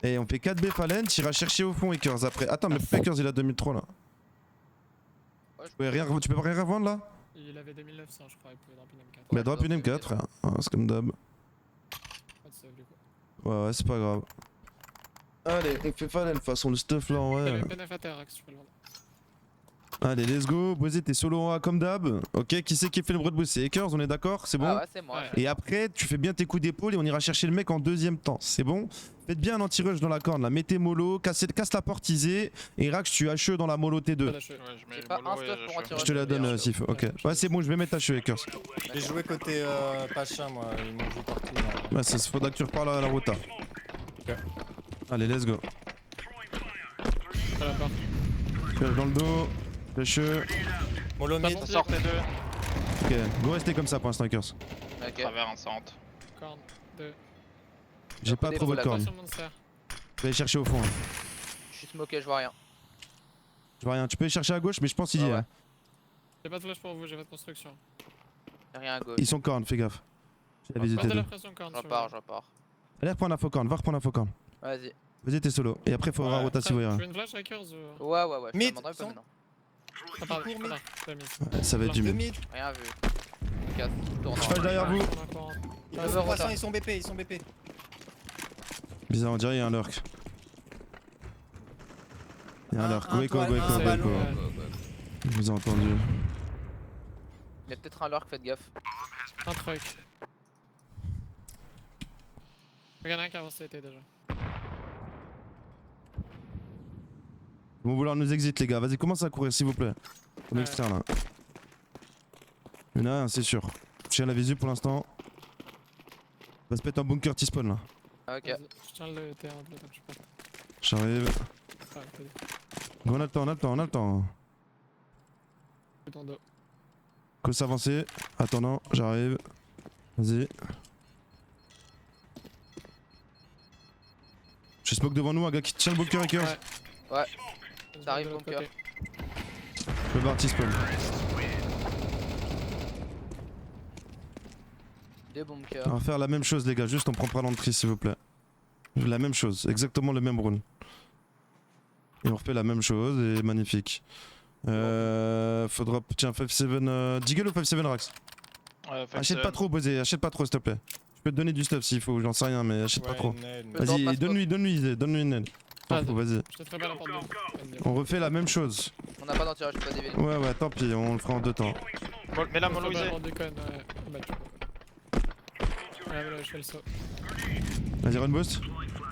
Et on fait 4B Fallen, tu iras chercher au fond Hackers après. Attends, mais Hackers il a 2003 là. Tu peux rien revendre là? Il avait 2900, je crois, il pouvait drop une M4. Mais drop une M4, frère. Ah, c'est comme d'hab. Pas de save du coup. Ouais, c'est pas grave. Allez, on fait Fallen, de toute façon, le stuff là, ouais. PNF à terre, Axe, tu peux le vendre. Allez, let's go. Bosé, t'es solo en A comme d'hab. Ok, qui c'est qui fait le bruit de boost? C'est Hackers, on est d'accord? C'est bon? Ah ouais, c'est moi. Ouais. Et après, tu fais bien tes coups d'épaule et on ira chercher le mec en deuxième temps. C'est bon? Faites bien un anti-rush dans la corne là. Mettez mollo, casse la porte Isé. Et Rax, tu HE dans la mollo Pas T2. lâché. Ouais, je mets J'ai le pas mollo un et stuff je pour suis- anti-rush. Je te la donne, Sif. Ok. Ouais, c'est bon, je vais mettre HE Hackers. J'ai joué côté Pacha, moi. Ils m'ont joué partout. là. Ouais, ça faudra que tu reparles à la rota. Allez, let's go. Pas la porte. Flash dans le dos. Flash E. Mollo Pas mid. bon. Sortez 2. Ok, go rester comme ça pour l'instant, Hackers. Ok. Travers un centre. Corne. 2. J'ai pas trop votre corne. Sur Monster. Je vais aller chercher au fond. Hein. Je suis smoké, je vois rien. Je vois rien. Tu peux aller chercher à gauche, mais je pense qu'il y Ah est. ouais. Hein. J'ai pas de flash pour vous, j'ai votre construction. Y'a rien à gauche. Ils sont cornes, fais gaffe. J'ai la visite Pas de T2. la pression corne. Je repars, je repars. Allez, reprendre la faux corne. Va reprendre la faux corne. Vas-y. Vas-y, t'es solo. Et après, faudra Ouais. rota si vous voyez. Tu veux une flash Hackers ou. Ouais, ouais, ouais. Je te Mid, demanderai pas son- maintenant. Ah, pardon, court, pardon, je l'ai mis. Ouais, ça va être du Deux mid. mid. Rien vu. Je casse. Tourne. Je passe derrière vous. On a encore un. Ils Ah, sont bah, 300, rota. ils sont BP, ils sont BP. Bizarre, on dirait il y a un lurk. Il y a un lurk. Go, go, go, un go, ballon. go. Go, go, go. Je vous ai entendu. Il y a peut-être un lurk, faites gaffe. Un truc. Il y en a un qui a avancé été déjà. Ils vont vouloir nous exit, les gars. Vas-y, commence à courir, s'il vous plaît. On Ouais. externe là. Il y en a un, c'est sûr. Je tiens la visu pour l'instant. Va se mettre en bunker T-spawn là. Ah, ok. Vas-y, je tiens le terrain de l'autre, je sais pas. J'arrive. Ah, t'as dit. Go, on a le temps, on a le temps, on a le temps. C'est ton dos. Que s'avancer. Attendant, j'arrive. Vas-y. Je smoke devant nous, un gars qui tient le bunker Hackers. Ouais. Je Ça arrive, de l'autre bunker. côté. Le bar T-spawn. Deux bunkers. On va faire la même chose, les gars. Juste on prend pas l'entrée, s'il vous plaît. La même chose, exactement le même rôle. Et on refait la même chose et magnifique. Faudra. Tiens, 5-7. Diggle ou 5-7 Rax? Achète pas trop, Bosé, achète pas trop, s'il te plaît. Je peux te donner du stuff s'il faut, j'en sais rien, mais achète pas Ouais, trop. une aile, mais- Vas-y. Drop Vas-y, ma donne-lui une aile. T'en Vas-y. fous, vas-y. Je te ferai pas la porte de. On refait la même chose. On n'a pas d'anti-rush, pas des villes. Ouais, tant pis, on le fera en deux temps. Mais là, mollo Je te ferai isé. la porte de con, ouais. Ah bah, tu peux. Ouais, voilà, je fais le saut. Vas-y, run boost.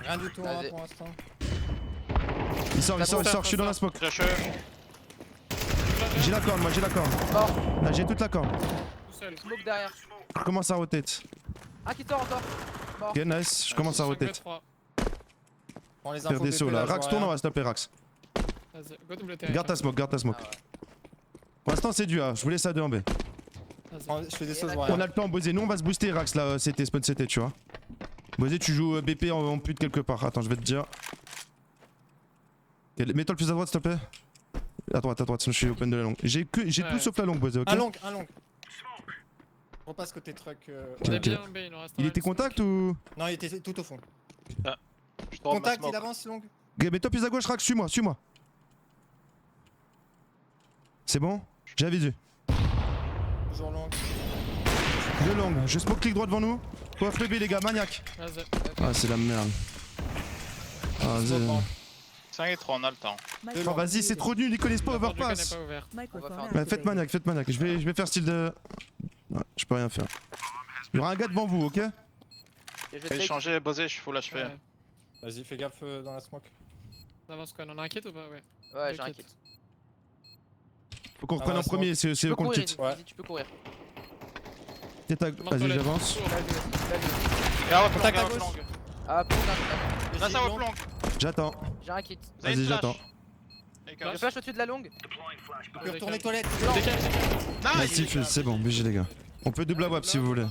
Rien du tout hein, Vas-y. pour l'instant. Il sort, je suis dans la smoke. Flash. J'ai la corne, moi j'ai la corne. Mort. Là, j'ai toute la corne. Tout seul. Smoke derrière. Commence à rotate. Un qui sort encore. Mort. Ok, nice, je commence à rotate. Prends les Faire infos des BP, sauts là. je Rax, vois tourne en rien. bas, s'il te plaît, Rax. Vas-y, go double terrain. Garde ta smoke, garde ta smoke. Ah ouais. Pour l'instant, c'est du A, je vous laisse à 2 en B. Prends- Je fais des sauts, je Et vois On rien. a le temps, Bosé. Nous, on va se booster, Rax, là, c'était spawn CT, tu vois. Bosé, tu joues BP en pute quelque part. Attends, je vais te dire. Ok, mets-toi le plus à droite, s'il te plaît. À droite, sinon je suis open de la longue. J'ai tout Ouais. sauf la longue, Bosé, ok? Un long. On passe côté truck. On est Ok. bien en B, il nous reste Il un était smoke. contact ou. Non, il était tout au fond. Je drop ma Contact, smoke. il avance long. Ok, mets-toi plus à gauche, Rax, suis-moi, suis-moi. C'est bon? J'ai visu. Toujours long. De longue. Je smoke clic droit devant nous. Coiffe le B, les gars, maniaque. Vas-y. Ah, c'est la merde. Ah, Smoke vas-y. ramp. 5 et 3, on a le temps. Oh, vas-y, c'est trop nul, ils connaissent pas La porte du gun Overpass. n'est pas ouverte. Microphone faire- Bah, faites maniaque, faites maniaque. Je vais faire style de. Ouais, je peux rien faire. Il y aura un gars devant vous, ok? Et je Je vais fake. changer, bosser, je suis full HP. Ouais. Vas-y, fais gaffe dans la smoke. On avance quoi? On a un kit ou pas? Ouais. Ouais, j'ai un T'inquiète. kit. Faut qu'on Ah, reprenne ouais, en c'est premier, c'est Tu eux peux qu'on le courir, quitte. Ouais. Izzy, tu peux courir. Vas-y, j'avance. Là, Et à Contact à long, gauche. long. Ah, pour un. Là, ça va long. J'attends. J'ai un kit. Vous avez Vas-y, une flash. j'attends. Akers. Je flash au-dessus de la longue. Tu peux retourner toilette. Ah, Nice. si, c'est bon, BG les gars. On peut double wap si vous voulez.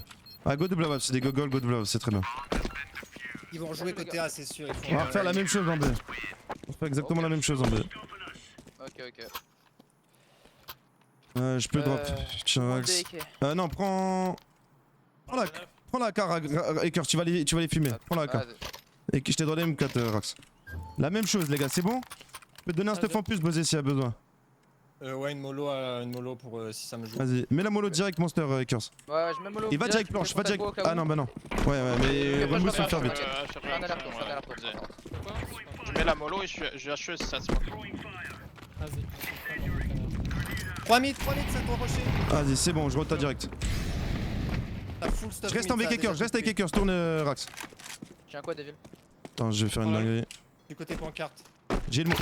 Ah, go double wap, c'est des gogoles, go double wap, c'est très bien. Ils vont jouer côté A, c'est sûr. On va refaire la même chose en B. On fait exactement la même chose en B. Ok. Je peux drop. Tiens, Rax. Non, prends. Prends la car, Akers, tu vas les fumer. Prends la car. Et que je t'ai donné M4, Rax. La même chose, les gars, c'est bon? Je peux te donner un stuff en plus, Bosé, s'il y a besoin. Ouais, une mollo pour si ça me joue. Vas-y, mets la mollo direct, Monster, Akers. Ouais, je mets mollo. Et va direct planche, va direct. Ah non, bah non. Ouais, mais remove, faut le faire vite. Je fais un aller-retour, je fais un aller-retour. Quoi? Je mets la mollo et je HE si ça smoke. Vas-y. 3 mid, ça doit rusher. Vas-y, c'est bon, je rota direct. T'as full stuff. Je reste mid, avec ça a Akers, déjà je reste avec coupé. Akers, tourne Rax. J'ai un quoi, Devil? Attends, je vais faire une Ouais. dinguerie. Du côté pancarte. J'ai le mot.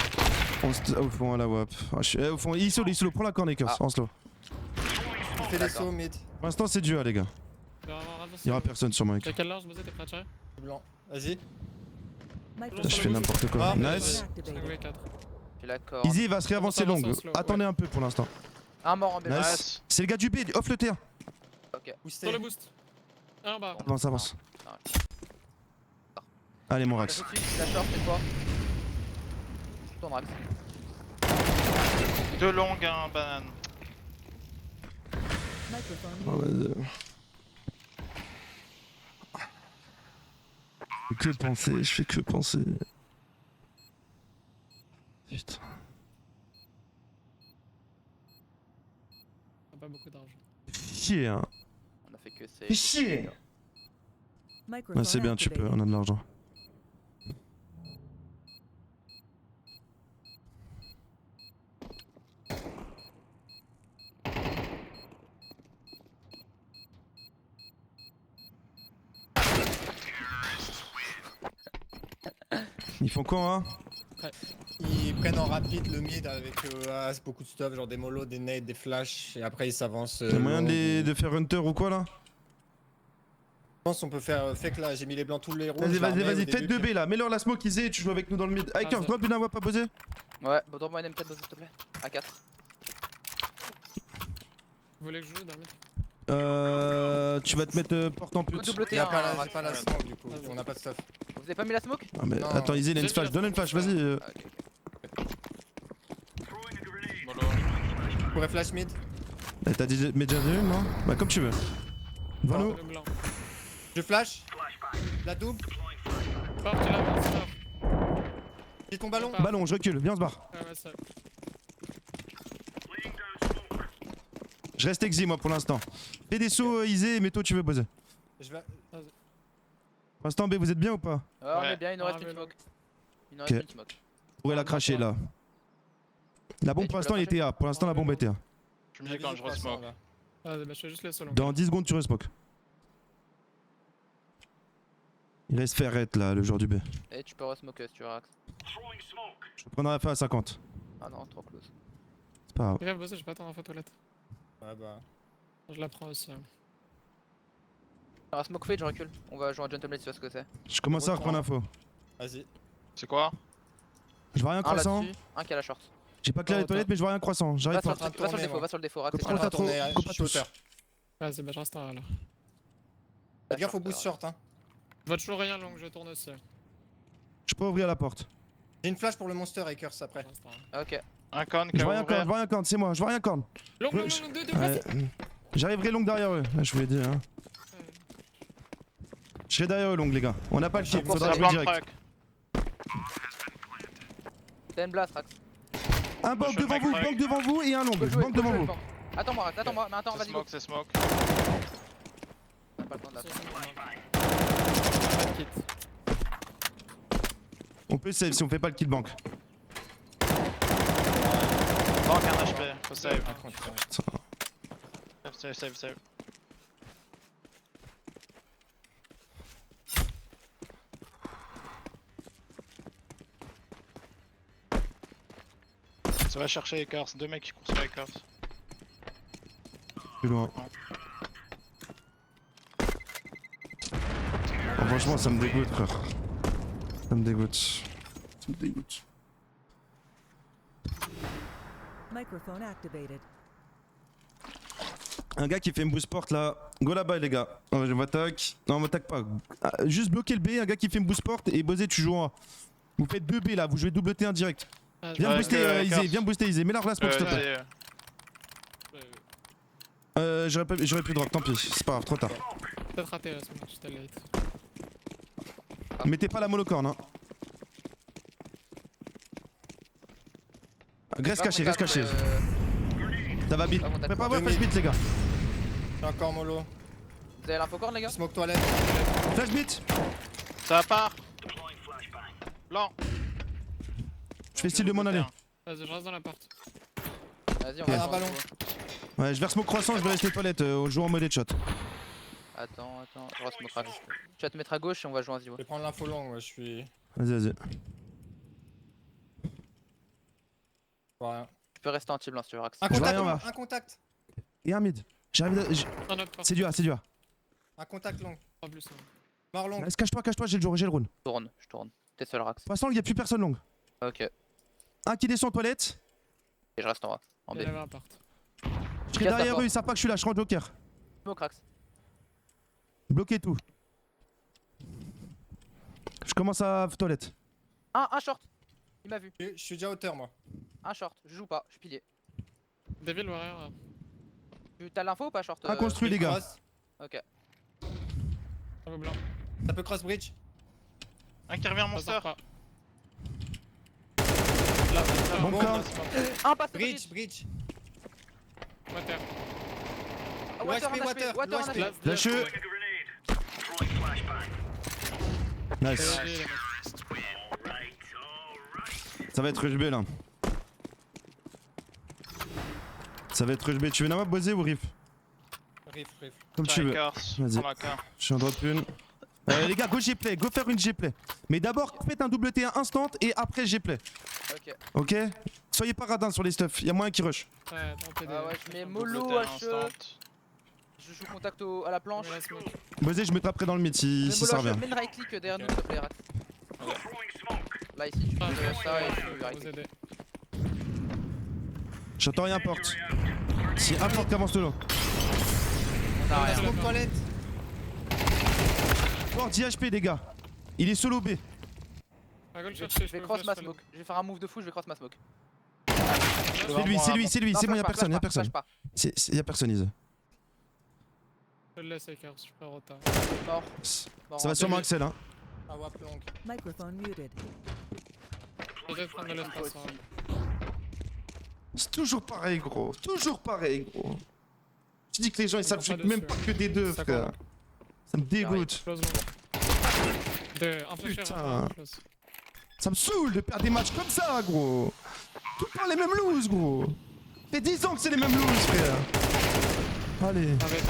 Au fond, à la wap. Au fond, il solo, prends la corne, Akers, en slow. Il fait des sauts mid. Pour l'instant, c'est du A, les gars. Il y aura personne sur moi. T'as quel large, Bosé? T'es prêt à tirer? Blanc. Vas-y. Putain, je fais n'importe quoi. Ah, Nice. 5v4. J'ai la corde. Easy va se réavancer On avance longue. en slow, Attendez un peu pour l'instant. Un mort en B. Nice. C'est le gars du B, off le terrain. Sur le boost. Un en bas. Avance, avance. Allez, mon Je Rax. suis la short, c'est toi. Tourne Rax. 2 longues, un banane. Microphone Oh, muted. vas-y. Je fais que penser, je fais que penser. Putain. On a pas beaucoup d'argent. Chier, hein. On a fait que c'est. Fais chier. Microphone Ah, c'est bien, tu peux, activated. on a de l'argent. Ils font quoi, hein? Ils prennent en rapide le mid avec beaucoup de stuff, genre des molos, des nades, des flashs, et après ils s'avancent. Y'a moyen long. de faire Hunter ou quoi là? Je pense qu'on peut faire fake là, j'ai mis les blancs tous les rouges. Vas-y, je la remets au faites début, 2B là, mets-leur la smoke Izzy, tu joues avec nous dans le mid. Hiker, ça. drop une voix pas posée. Ouais, bon, donne-moi une M4 s'il te plaît. A 4. Vous voulez que je joue dans le mid? Tu vas te mettre porte en pute. Double Il y a T1. j'ai pas la smoke du coup, Vas-y. on a pas de stuff. Vous avez pas mis la smoke? Ah, mais Non. attends, Izzy, il a une J'ai flash, mis la donne une flash, vas-y. Ah, ok. Mollo. Je pourrais flash mid. T'as déjà déjà vu, non? Bah, comme tu veux. Devant nous. Le blanc. Je flash. La double. Porte, tu l'avances, là. J'ai ton ballon. Ballon, je recule, viens, on se barre. Ouais, ça. Je reste exi moi pour l'instant. Fais des sauts, Izzy, mais toi tu veux buzzer. Je vais... Pour l'instant, B, vous êtes bien ou pas? Ouais, on Ouais. est bien, il nous reste Ah, une mais smoke. Il nous reste Ok. une smoke. Vous pourrez la cracher là. La bombe tu pour peux l'instant la elle était A. Pour l'instant, la bombe était A. Je me dis quand je resmoke. Vas-y, bah je fais juste les solos. Dans 10 secondes, tu resmoke. Il reste Ferret là, le joueur du B. Et tu peux resmoker si tu veux, Rax. Je prendrai la fin à 50. Ah non, trop close. C'est pas grave. Bref, Bosé, je vais pas attendre la toilette. Ouais bah. Je la prends aussi. Hein. Un smoke fade, je recule. On va jouer un gentleman, tu vois ce que c'est. Je commence à reprendre l'info. Vas-y. C'est quoi? Je vois rien Un croissant. là-dessus, un qui a la short. J'ai pas clairé les toilettes, mais je vois rien croissant. J'arrive Va pas. sur le défaut, va sur le défaut. Rax, Comment c'est t'as ça. trop- Je pas suis tous. hauteur. Vas-y, bah je reste un alors. Fais gaffe au boost short, hein. Je vois toujours rien long, je tourne aussi. Je peux ouvrir la porte. J'ai une flash pour le monster Akers après. Je reste un. Ok. Un con qui Je vois va rien corne, je ouvrir. vois rien corne, c'est moi, je vois rien corne. Long, long, Je- long, deux, Ouais. vas-y. J'arriverai long derrière eux, je vous l'ai dit. Hein. Je serai derrière eux long les gars. On n'a pas le kill, Pour faudra ça, jouer Blanc de direct. truck. T'as une blast, Rax. Un bank Je devant vous, crack. bank devant vous et un long. Faut jouer, Bank devant faut jouer, vous. banc. Attends-moi, Rax, attends-moi. Mais attends, C'est vas-y, go. smoke, c'est smoke. On a pas le temps de la- Pas de kit. On peut save si on fait pas le kill bank. Banque un HP, faut save. Un contre. Save. Ça va chercher Akers, deux mecs qui courent sur Akers. Plus loin. Oh, franchement, ça me dégoûte, frère. Ça me dégoûte. Ça me dégoûte. Microphone activated. Un gars qui fait une boost porte là. Go là-bas, les gars. Je m'attaque. Non, on m'attaque pas. Ah, juste bloquer le B. Un gars qui fait une boost porte et Bosé, tu joues en A. Vous faites 2 B là. Vous jouez double T1 direct. Ah, je Viens vois- booster que Izzy. Akers. Viens booster Izzy. Mets la smoke, s'il te plaît. J'aurais plus de drop. Tant pis. C'est pas grave. Trop tard. Peut-être raté là, c'est bon, j'étais late. Mettez pas la monocorne. Hein. Reste caché, reste caché. Ça va vite. Pas contact. Prépare-moi Deux flash mid. beat, les gars. J'ai encore mollo. Vous avez l'info corne, les gars? Smoke toilette. Flash beat. Ça part. Blanc. Je fais style de m'en aller. Vas-y, je reste dans la porte. Vas-y, on Il y a va un jouer ballon. Ouais, je vais smoke croissant, je vais rester toilette. On joue en mode headshot. Attends, je reste smoke Rax. Tu vas te mettre à gauche et on va jouer un Je zero. vais prendre l'info longue, moi je suis. Vas-y. Rien. Tu peux rester en table si tu veux, Rax. Un Je vois contact, rien, long, va. un contact. Et un mid. J'arrive. Un autre porte. C'est du A, c'est du A. Un contact long. En plus. hein. Mort long. Reste, cache-toi, j'ai le round. Je tourne. T'es seul, Rax. Pour l'instant, il n'y a plus personne long. Ok. Et Un qui descend en toilette. je reste en A. En B. Il y avait un porte. Je serai Casse la derrière porte. eux, ils savent pas que je suis là, je rentre joker. Smoke, Rax. Bloquez tout. Je commence à toilette. Un short. Il m'a vu. Je suis déjà hauteur moi. Un short. Je joue pas. Je suis pilier. Devil warrior. T'as l'info ou pas, short? Un construit, les gars. Cross. Ok. Ça vaut blanc. Ça peut cross bridge. Un qui revient Ça monster. sort pas. Bon Bon, corps. Un passe Bridge, bridge. Water. Water, OHP, en water, HP. Water, en l'OHP. HP. Lâche-eux. Nice. Allez, les mecs. Ça va être rush B là. Ça va être rush B. Tu veux Nama Bosé ou Riff? Riff. Comme tu veux. Akers. Vas-y. Prends la carte. Je suis en drop une. Les gars, go G-play, go faire une G-play. Mais d'abord, faites un double T1 instant et après G-play. Ok. Ok? Soyez pas radins sur les stuffs, y'a moyen qui rush. Ouais, dans PD. Ah ouais, je mets Double mollo, terrain HE. instant. Je joue contact à la planche. Ouais, la smoke. Bosé, je me taperai dans le mid si Mets ça mollo, revient. HE. Mets une right click derrière nous, s'il te plaît, Rax. Là, ici, tu Ah, fais ça et je tu vais right vous click. aider. J'entends rien porte. Si un porte qui avance de l'eau. On a rien. Smoke toilette. Porte IHP les gars. Il est solo B. Ah, go le Je chercher, vais peux cross flash, ma je peux smoke. Je vais faire un move de fou, je vais cross ma smoke. C'est lui, c'est lui, c'est lui, Non, c'est bon, flash y'a pas, personne, y'a flash personne. pas. Y'a personne, Isa. Je le laisse Akers, je peux retard. Mort. Mort Ça en va sûrement B. Axel hein. Ah wap long. Microphone muted. Peut-être prendre de l'espace. hein. C'est toujours pareil gros, toujours pareil gros. Tu dis que les gens ils savent Ils sont jouer pas même dessus, pas que des deux Ça frère. compte. Ça me dégoûte. Close long. Un flasher, Putain. close. Ça me saoule de perdre des matchs comme ça gros. Tout le temps les mêmes loses gros. Ça fait 10 ans que c'est les mêmes loses frère. Allez. Arrête.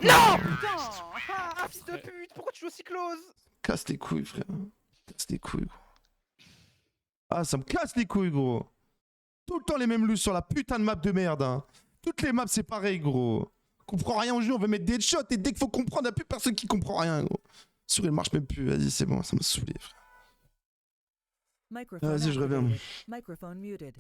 Non putain. Ah, fils de pute. Pourquoi tu joues aussi close? Casse les couilles frère. Casse les couilles gros. Ah ça me casse les couilles gros. Tout le temps les mêmes loses sur la putain de map de merde hein. Toutes les maps c'est pareil gros. comprend rien au jeu, on veut mettre des headshots et dès qu'il faut comprendre, y'a plus personne qui comprend rien, gros. Souris, elle marche même plus. Vas-y, c'est bon, ça m'a saoulé, frère. Microphone Vas-y, je reviens. activated. Microphone muted.